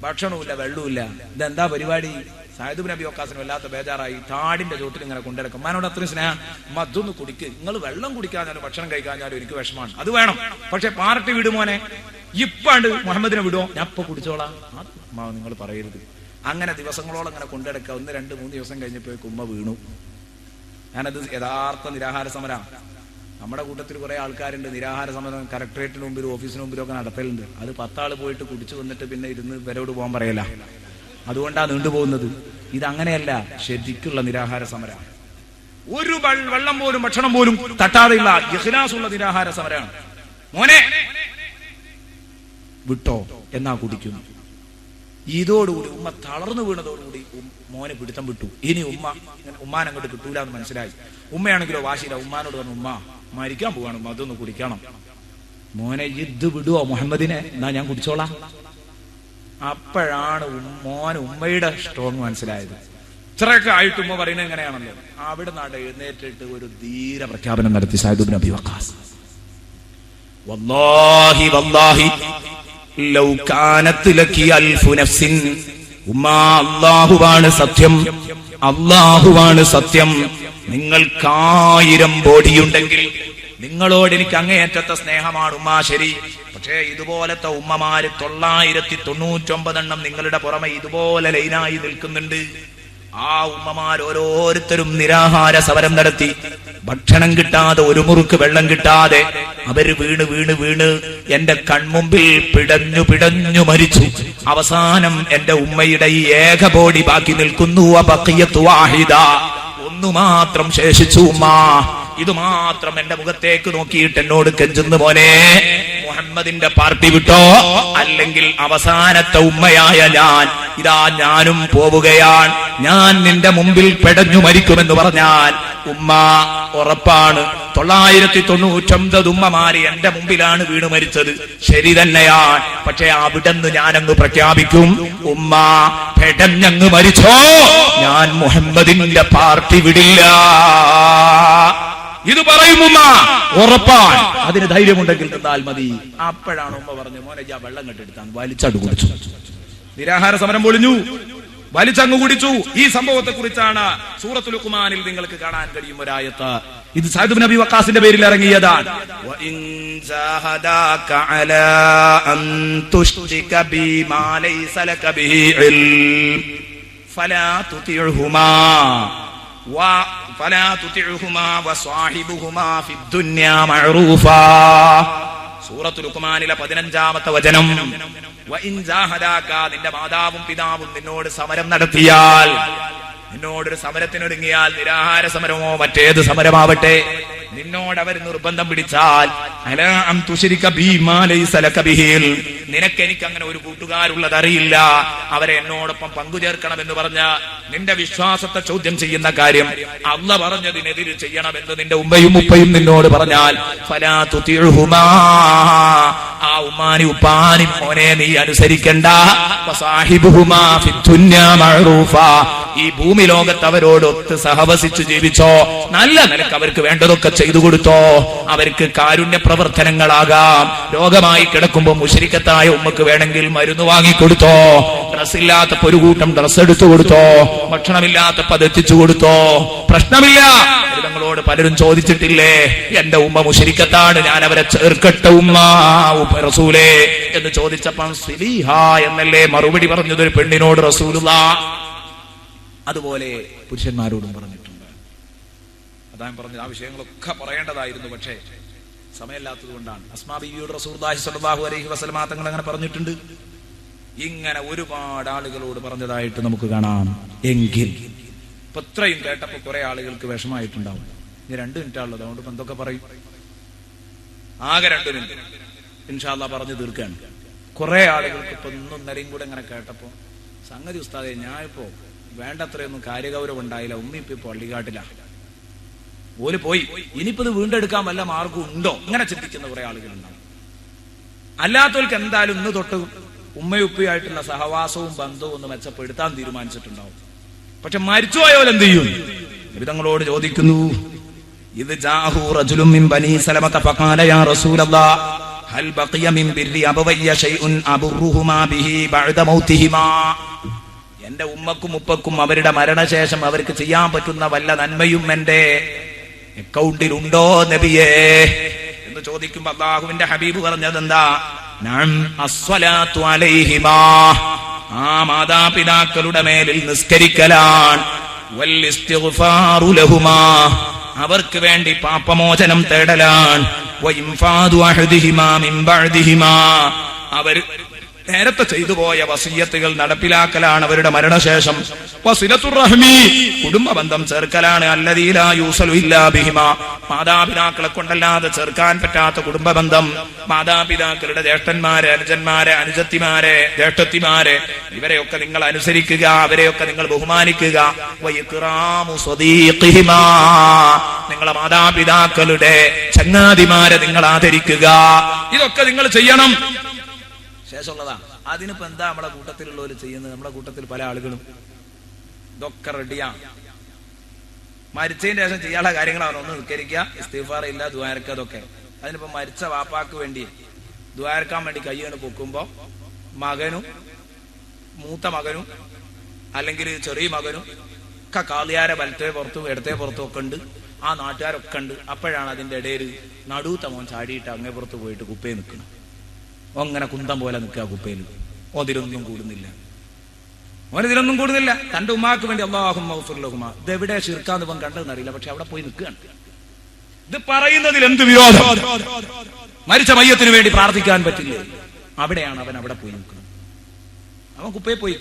ഭക്ഷണവുമില്ല, വെള്ളവുമില്ല. ഇതെന്താ പരിപാടി? സഅദ് ഇബ്നു അബീ വഖാസിന് വല്ലാത്ത ബേജാറായി. താടിന്റെ ചോട്ടിൽ ഇങ്ങനെ കൊണ്ടിടക്കും. ഉമ്മാനോട് അത്രയും സ്നേഹം, ഉമ്മ അതൊന്ന് കുടിക്ക്, നിങ്ങൾ വെള്ളം കുടിക്കാഞ്ഞാലും ഭക്ഷണം കഴിക്കാഞ്ഞാലും എനിക്ക് വിഷമാണ്, അത് വേണം, പക്ഷെ പാർട്ടി വിടുമോനെ, ഇപ്പാണ്ട് മുഹമ്മദിനെ വിടുമോ, ഞാൻ ഇപ്പൊ കുടിച്ചോളാം. ഉമ്മ നിങ്ങൾ പറയരുത്. അങ്ങനെ ദിവസങ്ങളോളം അങ്ങനെ കൊണ്ടിടക്കുക. 1, 2, 3 ദിവസം കഴിഞ്ഞപ്പോഴേക്കും ഉമ്മ വീണു. ഞാനത് യഥാർത്ഥ നിരാഹാര സമരം. നമ്മുടെ കൂട്ടത്തിൽ കുറെ ആൾക്കാരുണ്ട് നിരാഹാര സമരം കലക്ടറേറ്റിന് മുമ്പിൽ ഓഫീസിന് മുമ്പിലും ഒക്കെ നടത്തലുണ്ട്. അത് 10 ആള് പോയിട്ട് കുടിച്ചു വന്നിട്ട് പിന്നെ ഇരുന്ന് ഇവരോട് പോകാൻ പറയല. അതുകൊണ്ടാണ് നീണ്ടുപോകുന്നത്. ഇതങ്ങനെയല്ല, ശരിക്കുള്ള നിരാഹാര സമരം. ഒരു വെള്ളം പോലും ഭക്ഷണം പോലും തട്ടാതെയുള്ള ഇഖ്ലാസുള്ള നിരാഹാര സമരമാണ്. മോനെ വിട്ടോ എന്നാ കുടിക്കുന്നു. ഇതോടുകൂടി ഉമ്മ തളർന്നു വീണതോടുകൂടി മോനെ പിടുത്തം വിട്ടു. ഇനി ഉമ്മാനങ്ങോട്ട് കിട്ടൂല എന്ന് മനസ്സിലായി. ഉമ്മയാണെങ്കിലോ വാശിയില്ല. ഉമ്മാനോട് പറഞ്ഞു, ഉമ്മ മരിക്കാൻ പോവാണ്, ഉമ്മ അതൊന്ന് കുടിക്കണം. മോനെ ഇത് വിടുവോ മുഹമ്മദിനെ, എന്നാ ഞാൻ കുടിച്ചോളാം. അപ്പോഴാണ് മോന് ഉമ്മയുടെ സ്ട്രോങ് മനസ്സിലായത്. ഇത്രയൊക്കെ ആയിട്ട് ഉമ്മ പറയുന്നത് എങ്ങനെയാണല്ലോ. അവിടെ നാട് എഴുന്നേറ്റിട്ട് ഒരു ധീര പ്രഖ്യാപനം നടത്തി സഅദ് ഇബ്നു അബി വഖാസ്. വല്ലാഹി വല്ലാഹി ലൗ കാനത് ലകി അൽഫു നഫ്സിൻ, ഉമ്മ അല്ലാഹുവാണ് സത്യം, അല്ലാഹുവാണ് സത്യം. നിങ്ങൾക്കായിരം ബോഡിയുണ്ടെങ്കിൽ, നിങ്ങളോട് എനിക്ക് അങ്ങേയറ്റത്തെ സ്നേഹമാണ് ഉമ്മ, ശരി. പക്ഷേ ഇതുപോലത്തെ ഉമ്മമാര് 999 നിങ്ങളുടെ പുറമെ ഇതുപോലെ ലൈനായി നിൽക്കുന്നുണ്ട്. ആ ഉമ്മമാർ ഓരോരുത്തരും നിരാഹാര സമരം നടത്തി. ഭക്ഷണം കിട്ടാതെ, ഒരു മുറുക്ക് വെള്ളം കിട്ടാതെ അവര് വീണ് വീണ് വീണ് എന്റെ കൺമുമ്പിൽ പിടഞ്ഞു പിടഞ്ഞു മരിച്ചു. അവസാനം എന്റെ ഉമ്മയുടെ ഈ ഏക ബോഡി ബാക്കി നിൽക്കുന്നു. ബഖിയത്തു വാഹിദ, ഒന്നു മാത്രം ശേഷിച്ചു ഉമ്മ. ഇത് മാത്രം എന്റെ മുഖത്തേക്ക് നോക്കിയിട്ട് എന്നോട് കെഞ്ചുന്നു, മോനെ മുഹമ്മദിന്റെ പാർട്ടി വിട്ടോ, അല്ലെങ്കിൽ അവസാനത്തെ ഉമ്മയായ ഞാനും പോവുകയാണ്, ഞാൻ നിന്റെ മുമ്പിൽ പെടഞ്ഞു മരിക്കുമെന്ന് പറഞ്ഞാൽ ഉമ്മ ഉറപ്പാണ്. 999 ഉമ്മമാര് എന്റെ മുമ്പിലാണ് വീണ് മരിച്ചത്, ശരി തന്നെയാണ്. പക്ഷെ അവിടെന്ന് ഞാനങ്ങ് പ്രഖ്യാപിക്കും, ഉമ്മ പെടഞ്ഞങ്ങ് മരിച്ചോ, ഞാൻ മുഹമ്മദിന്റെ പാർട്ടി വിടില്ല. ഇത് പറയും ഉമ്മ, ഉറപ്പാണ്. അതിന് ധൈര്യമുണ്ടെങ്കിൽ തന്നാൽ മതി. അപ്പോഴാണ് ഉമ്മ പറഞ്ഞു, മോനെ ഞാൻ വെള്ളം കെട്ടെടുത്താൻ വലിച്ചങ്ങ് കുടിച്ചു. നിരാഹാര സമരം പൊളിഞ്ഞു, വലിച്ചങ്ങ് കുടിച്ചു. ഈ സംഭവത്തെ കുറിച്ചാണ് സൂറത്തുൽ ലുഖ്മാനിൽ നിങ്ങൾക്ക് കാണാൻ കഴിയും ഒരായത്ത്. ഇത് സഅദ് ഇബ്നു അബി വഖാസിന്റെ പേരിൽ ഇറങ്ങിയതാണ്. വഇൻ ജാഹദാക അലാ അൻ തുശ്രിക ബിമാ ലൈസ ലക ബിഹി ഇൽം ഫലാ തുതിഉഹുമാ വസ്വാഹിബുഹുമാ ഫിദ്ദുനിയാ മഅറൂഫാ. സൂറത്തുൽ ലുഖ്മാനിലെ 15-ാമത്തെ വചനം. വഇൻ ജാഹദാക, നിന്റെ മാതാവും പിതാവും നിന്നോട് സമരം നടത്തിയാൽ, നിന്നോടൊരു സമരത്തിനൊരുങ്ങിയാൽ, നിരാഹാര സമരമോ മറ്റേത് സമരമാവട്ടെ, നിന്നോട് അവർ നിർബന്ധം പിടിച്ചാൽ, അലാ അൻ തുശ്രിക ബിമാ ലൈസ ലക ബിഹി, നിനക്കെനിക്ക് അങ്ങനെ ഒരു കൂട്ടുകാരുള്ളത് അറിയില്ല, അവരെ എന്നോടൊപ്പം പങ്കുചേർക്കണമെന്ന് പറഞ്ഞ നിന്റെ വിശ്വാസത്തെ ചോദ്യം ചെയ്യുന്ന കാര്യം അല്ലാഹ് പറഞ്ഞതിനെതിരെ ചെയ്യണമെന്ന് നിന്റെ ഉമ്മയും ഉപ്പയും നിന്നോട് പറഞ്ഞാൽ, ഫലാ തുതിഉഹുമാ, ആ ഉമ്മാനി ഉപ്പാനി മോനെ നീ അനുസരിക്കണ്ട. വസാഹിബുഹുമാ ഫിദ്ദുനിയാ മഅറൂഫാ, ഈ ഭൂമി ലോകത്ത് അവരോടൊത്ത് സഹവസിച്ചു ജീവിച്ചോ, നല്ല നിലക്ക് അവർക്ക് വേണ്ടതൊക്കെ ചെയ്തു കൊടുത്തോ. അവർക്ക് കാരുണ്യ പ്രവർത്തനങ്ങളാകാം. രോഗമായി കിടക്കുമ്പോൾ മുശ്രിക്കത്തായ ഉമ്മക്ക് വേണമെങ്കിൽ മരുന്ന് വാങ്ങിക്കൊടുത്തോ, ഡ്രസ്സില്ലാത്തപ്പോ ഒരു കൂട്ടം ഡ്രസ്സ് എടുത്തു കൊടുത്തോ, ഭക്ഷണമില്ലാത്തപ്പോ അത് എത്തിച്ചു കൊടുത്തോ, പ്രശ്നമില്ല. തങ്ങളോട് പലരും ചോദിച്ചിട്ടില്ലേ, എന്റെ ഉമ്മ മുശ്രിക്കത്താണ്, ഞാൻ അവരെ ചേർക്കട്ടെ ഉമ്മ റസൂലേ എന്ന് ചോദിച്ചപ്പോൾ സിലീഹ എന്നല്ലേ മറുപടി പറഞ്ഞത് ഒരു പെണ്ണിനോട് റസൂലുള്ളാഹ്. അതുപോലെ പുരുഷന്മാരോടും പറഞ്ഞിട്ടുണ്ട്. അതാണ് പറഞ്ഞത്. ആ വിഷയങ്ങളൊക്കെ പറയേണ്ടതായിരുന്നു, പക്ഷേ സമയമില്ലാത്തത് കൊണ്ടാണ്. അസ്മാ ബീവിയോട് റസൂലുള്ളാഹി സ്വല്ലല്ലാഹു അലൈഹി വസല്ലമ തങ്ങൾ അങ്ങനെ പറഞ്ഞിട്ടുണ്ട്. ഇങ്ങനെ ഒരുപാട് ആളുകളോട് പറഞ്ഞതായിട്ട് നമുക്ക് കാണാം. എങ്കിൽ ഇപ്പൊ ഇത്രയും കേട്ടപ്പോ കുറെ ആളുകൾക്ക് വിഷമായിട്ടുണ്ടാവും. ഇനി 2 മിനിറ്റാണുള്ളത്, അതുകൊണ്ട് ഇപ്പൊ എന്തൊക്കെ പറയും? ആകെ 2 മിനിറ്റ് ഇൻഷാ അല്ലാഹ് പറഞ്ഞു തീർക്കാണ്. കുറെ ആളുകൾക്ക് ഇപ്പൊ ഇന്നും ഇന്നലെയും കൂടെ ഇങ്ങനെ കേട്ടപ്പോ, സംഗതി ഉസ്താദേ ഞാനിപ്പോ വേണ്ടത്രയൊന്നും കാര്യഗൗരവം ഉണ്ടായില്ല, ഉമ്മി ഇപ്പൊ പള്ളിക്കാട്ടില്ല, ഓല് പോയി, ഇനിയിപ്പോ ഇത് വീണ്ടെടുക്കാൻ വല്ല മാർഗം ഉണ്ടോ, ഇങ്ങനെ ചിന്തിക്കുന്ന കുറെ ആളുകളുണ്ടാവും. അല്ലാത്തവർക്ക് എന്തായാലും ഇന്ന് തൊട്ട് ഉമ്മയുപ്പയായിട്ടുള്ള സഹവാസവും ബന്ധവും ഒന്ന് മെച്ചപ്പെടുത്താൻ തീരുമാനിച്ചിട്ടുണ്ടാവും. പക്ഷെ മരിച്ചുപോയവർ എന്ത് ചെയ്യും? തങ്ങളോട് ചോദിക്കുന്നു, ഇത് ജാഹു റജുലുൻ മിൻ ബനീ സലമത ഫഖാല യാ റസൂലല്ലാഹ് ഹൽ ബഖിയ മിൻ ബിർരി അബവയ്യ ശൈഉൻ അബുറുഹുമാ ബിഹി ബഅദ മൗതിഹിമാ, എന്റെ ഉമ്മക്കും ഉപ്പക്കും അവരുടെ മരണശേഷം അവർക്ക് ചെയ്യാൻ പറ്റുന്ന വല്ല നന്മയും എന്റെ അക്കൗണ്ടിൽ ഉണ്ടോ നബിയേ എന്ന് ചോദിക്കുമ്പോ അല്ലാഹുവിന്റെ ഹബീബ് പറഞ്ഞത് എന്താ? നഅം അസ്സലാത്തു അലൈഹിമാ, ആ മാതാപിതാക്കളുടെ മേലിൽ നിസ്കരിക്കലാണ്. വൽ ഇസ്തിഗ്ഫാറു ലഹുമാ, അവർക്ക് വേണ്ടി പാപമോചനം തേടലാണ്. അവർ നേരത്തെ ചെയ്തു പോയ വസിയ്യത്തുകൾ നടപ്പിലാക്കലാണ് അവരുടെ മരണശേഷം. വസിലത്തുർ റഹ്മി, കുടുംബ ബന്ധം ചേർക്കലാണ്. അല്ലദീ ലാ യൂസലു ഇല്ലാ ബിഹിമാ, മാതാപിതാക്കളെ കൊണ്ടല്ലാതെ ചേർക്കാൻ പറ്റാത്ത കുടുംബ ബന്ധം. മാതാപിതാക്കളുടെ ജ്യേഷ്ഠന്മാരെ, അനുജന്മാരെ, അനുജത്തിമാരെ, ജ്യേഷ്ഠത്തിമാരെ, ഇവരെയൊക്കെ നിങ്ങൾ അനുസരിക്കുക, അവരെയൊക്കെ നിങ്ങൾ ബഹുമാനിക്കുക. വഇക്റാമു സ്വദീഖിഹിമാ, നിങ്ങളെ മാതാപിതാക്കളുടെ ചങ്ങാതിമാരെ നിങ്ങൾ ആദരിക്കുക. ഇതൊക്കെ നിങ്ങൾ ചെയ്യണം. ശേഷമുള്ളതാ. അതിനിപ്പോ എന്താ നമ്മളെ കൂട്ടത്തിലുള്ളവർ ചെയ്യുന്നത്? നമ്മളെ കൂട്ടത്തിൽ പല ആളുകളും ഇതൊക്കെ റെഡിയാ. മരിച്ചതിന് ശേഷം ചെയ്യാനുള്ള കാര്യങ്ങളാണ്. ഒന്ന് നിസ്കരിക്കുക, ഇസ്തിഗ്ഫാർ ഇല്ല, ദുആർക്ക, അതൊക്കെ. അതിനിപ്പോ മരിച്ച വാപ്പാക്ക് വേണ്ടി ദുആർക്കാൻ വേണ്ടി കയ്യാണ് പൊക്കുമ്പോ മകനും മൂത്ത മകനും അല്ലെങ്കിൽ ചെറിയ മകനും ഒക്കെ കാളിയാരെ വലത്തേ പുറത്തും ഇടത്തേ പുറത്തും ഒക്കെ ഉണ്ട്. ആ നാട്ടുകാരൊക്കെ ഉണ്ട്. അപ്പോഴാണ് അതിന്റെ ഇടയിൽ നടുത്ത മോൻ ചാടിയിട്ട് അങ്ങേ പുറത്ത് പോയിട്ട് കുപ്പയെ നിൽക്കണം. അങ്ങനെ കുന്തം പോലെ നിൽക്കുക കുപ്പയിൽ. ഓതിലൊന്നും കൂടുന്നില്ല, ഓനിതിലൊന്നും കൂടുന്നില്ല. തന്റെ ഉമ്മാക്ക് വേണ്ടി അല്ലാഹുമ്മ ഗ്ഫിർ ലഹുമാ. ഇതെവിടെ ശിർക്കാന്ന് ഇവൻ കണ്ടെന്നറിയില്ല, പക്ഷെ അവിടെ പോയി നിൽക്കുകയാണ്. ഇത് പറയുന്നതിൽ എന്ത് വിരോധം? മരിച്ച മയ്യത്തിന് വേണ്ടി പ്രാർത്ഥിക്കാൻ പറ്റില്ലേ? അവിടെയാണ് അവൻ അവിടെ പോയി നിൽക്കുന്നത്. അവൻ കുപ്പയെ പോയി.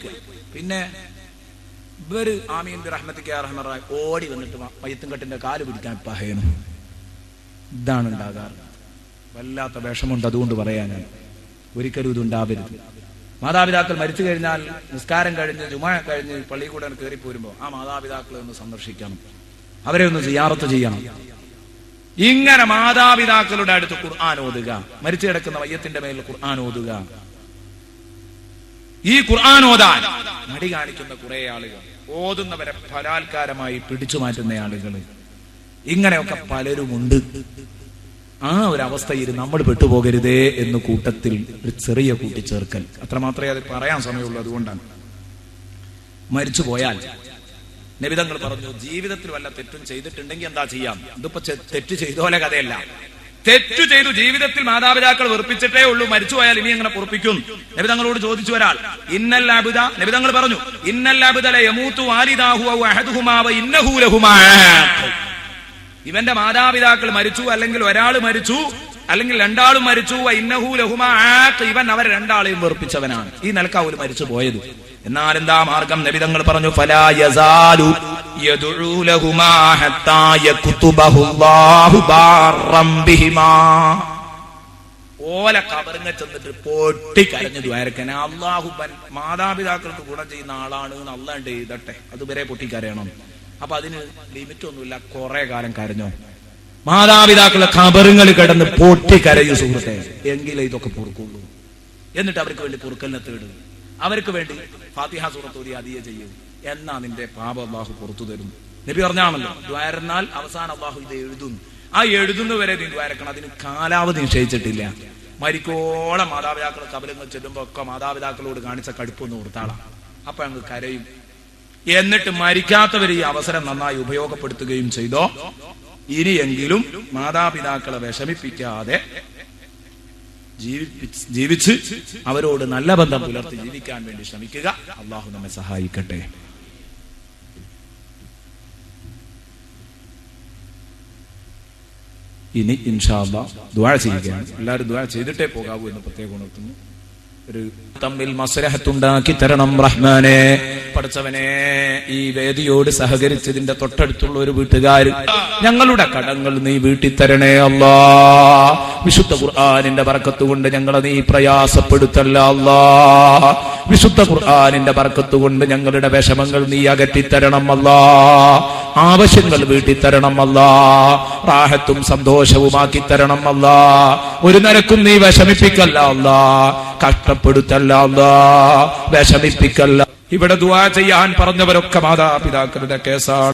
പിന്നെ ഇവര് ആമീൻ ബിറഹ്മതിക യാ റഹ്മാൻ റഹീം ഓടി വന്നിട്ട് മയ്യത്തും കെട്ടിന്റെ കാല് പിടിക്കാൻ പഹയനും. ഇതാണ് ഉണ്ടാകാറ്. വല്ലാത്ത വിഷമുണ്ട്. അതുകൊണ്ട് പറയാനാണ്, ഒരിക്കലും ഇതുണ്ടാവരുത്. മാതാപിതാക്കൾ മരിച്ചു കഴിഞ്ഞാൽ നിസ്കാരം കഴിഞ്ഞ് ജുമാ കഴിഞ്ഞ് പള്ളിയിൽ കൂടെ കയറി പോരുമ്പോ ആ മാതാപിതാക്കളെ ഒന്ന് സന്ദർശിക്കണം, അവരെ ഒന്ന് സിയാറത്ത് ചെയ്യണം. ഇങ്ങനെ മാതാപിതാക്കളുടെ അടുത്ത് ഖുർആൻ ഓതുക, മരിച്ചു കിടക്കുന്ന മയ്യത്തിന്റെ മേൽ ഖുർആൻ ഓതുക. ഈ ഖുർആൻ ഓതാൻ മടി കാണിക്കുന്ന കുറെ ആളുകൾ, ഓതുന്നവരെ ബലാത്കാരമായി പിടിച്ചു മാറ്റുന്ന ആളുകൾ, ഇങ്ങനെയൊക്കെ പലരുമുണ്ട്. ആ ഒരു അവസ്ഥയിൽ നമ്മൾ പെട്ടുപോകരുതേ എന്ന് കൂട്ടത്തിൽ ഒരു ചെറിയ കൂട്ടിച്ചേർക്കൽ. അത്രമാത്രമേ അത് പറയാൻ സമയമുള്ളൂ. അതുകൊണ്ടാണ് മരിച്ചു പോയാൽ നബി തങ്ങൾ പറഞ്ഞു, ജീവിതത്തിൽ വല്ല തെറ്റും ചെയ്തിട്ടുണ്ടെങ്കിൽ എന്താ ചെയ്യാം. ഇതിപ്പോ തെറ്റ് ചെയ്തോലെ കഥയല്ല. തെറ്റു ചെയ്തു ജീവിതത്തിൽ മാതാപിതാക്കൾ വെറുപ്പിച്ചിട്ടേ ഉള്ളൂ, മരിച്ചു പോയാൽ ഇനി എങ്ങനെ പൊറുപ്പിക്കും? നബി തങ്ങളോട് ചോദിച്ചു ഒരാൾ. ഇന്നൽ അബ്ദ, നബി തങ്ങൾ പറഞ്ഞു, ഇന്നൽ അബ്ദ ലയമൂതു വാലിദാഹു വ അഹദുഹുമാ വ ഇന്നഹു ലഹുമാ. ഇവന്റെ മാതാപിതാക്കൾ മരിച്ചു, അല്ലെങ്കിൽ ഒരാൾ മരിച്ചു, അല്ലെങ്കിൽ രണ്ടാളും മരിച്ചു. ഇന്നഹു ലഹുമാ, ഇവൻ അവർ രണ്ടാളെയും വെറുപ്പിച്ചവനാണ്. ഈ നിലക്കാ ഒരു മരിച്ചു പോയത്. എന്നാൽ എന്താ മാർഗം? നബി തങ്ങൾ പറഞ്ഞു, ഫലാ യസാലു യദ്ഉ ലഹുമാ ഹത്താ യക്തുബഹു അല്ലാഹു ബാറം ബിഹിമാ. ഓല കബറിനെ ചെന്നിട്ട് പൊട്ടി കരഞ്ഞു ദ്വാരക്കനെ, അല്ലാഹു മാതാപിതാക്കൾക്ക് ഗുണം ചെയ്യുന്ന ആളാണ് എന്ന് അല്ലാണ്ട് എഴുതട്ടെ, അതുവരെ പൊട്ടിക്കരയണം. അപ്പൊ അതിന് ലിമിറ്റ് ഒന്നുമില്ല. കുറെ കാലം കരഞ്ഞോ? മാതാപിതാക്കളുടെ ഖബറുകൾ കിടന്ന് പൊട്ടിക്കരയൂ സുഹൃത്തെ, എങ്കിലേ ഇതൊക്കെ പൊറുക്കുള്ളൂ. എന്നിട്ട് അവർക്ക് വേണ്ടി പൊറുക്കലിനെ തേടും, അവർക്ക് വേണ്ടി ഫാത്തിഹ സൂറത്ത് ഓതി അതിയെ ചെയ്യും. എന്നാ നിന്റെ പാപം അല്ലാഹു പുറത്തു തരും. നബി പറഞ്ഞാണല്ലോ, ദ്വാരന്നാൽ അവസാനം അല്ലാഹു ഇത് എഴുതുന്നു. ആ എഴുതുന്നവരെ നീ ദ്വാരക്കണം. അതിന് കാലാവധി നിശ്ചയിച്ചിട്ടില്ല. മരിക്കോളം മാതാപിതാക്കൾ കബലങ്ങൾ ചെല്ലുമ്പോ ഒക്കെ മാതാപിതാക്കളോട് കാണിച്ച കടുപ്പൊന്ന് കൊടുത്താളാം. അപ്പൊ അങ്ങ് കരയും. എന്നിട്ട് മരിക്കാത്തവർ ഈ അവസരം നന്നായി ഉപയോഗപ്പെടുത്തുകയും ചെയ്തോ. ഇനിയെങ്കിലും മാതാപിതാക്കളെ വിഷമിപ്പിക്കാതെ ജീവിച്ച് അവരോട് നല്ല ബന്ധം പുലർത്തി ജീവിക്കാൻ വേണ്ടി ശ്രമിക്കുക. അള്ളാഹു നമ്മെ സഹായിക്കട്ടെ. ഇനി ഇൻഷാ അല്ലാഹ് ദുആ ചെയ്യുകയാണ്. എല്ലാവരും ദുആ ചെയ്തിട്ടേ പോകാവൂ എന്ന് പ്രത്യേകം ഉണർത്തുന്നു. ഒരു തമ്മിൽ മസ്ലഹത്തുണ്ടാക്കി തരണം റഹ്മാനെ. പഠിച്ചവനെ, ഈ വേദിയോട് സഹകരിച്ചതിന്റെ തൊട്ടടുത്തുള്ള ഒരു വീട്ടുകാർ, ഞങ്ങളുടെ കടങ്ങൾ നീ വീട്ടി തരണേ അല്ലാ. വിശുദ്ധ ഖുർആനിന്റെ ബർക്കത്ത് കൊണ്ട് ഞങ്ങളെ നീ പ്രയാസപ്പെടുത്തല്ല അല്ലാ. വിശുദ്ധ ഖുർആനിന്റെ ബർക്കത്ത് കൊണ്ട് ഞങ്ങളുടെ വിഷമങ്ങൾ നീ അകറ്റിത്തരണം അല്ലാ. ആവശ്യങ്ങൾ വീട്ടിത്തരണം അല്ലാ. റാഹത്തും സന്തോഷവുമാക്കി തരണം അല്ലാ. ഒരു നിരക്കും നീ വിഷമിപ്പിക്കല്ല അല്ലാ, കഷ്ടപ്പെടുത്തല്ല അല്ലാ, വിഷമിപ്പിക്കല്ല. ഇവിടെ ദുആ ചെയ്യാൻ പറഞ്ഞവരൊക്കെ മാതാപിതാക്കളുടെ കേസാണ്.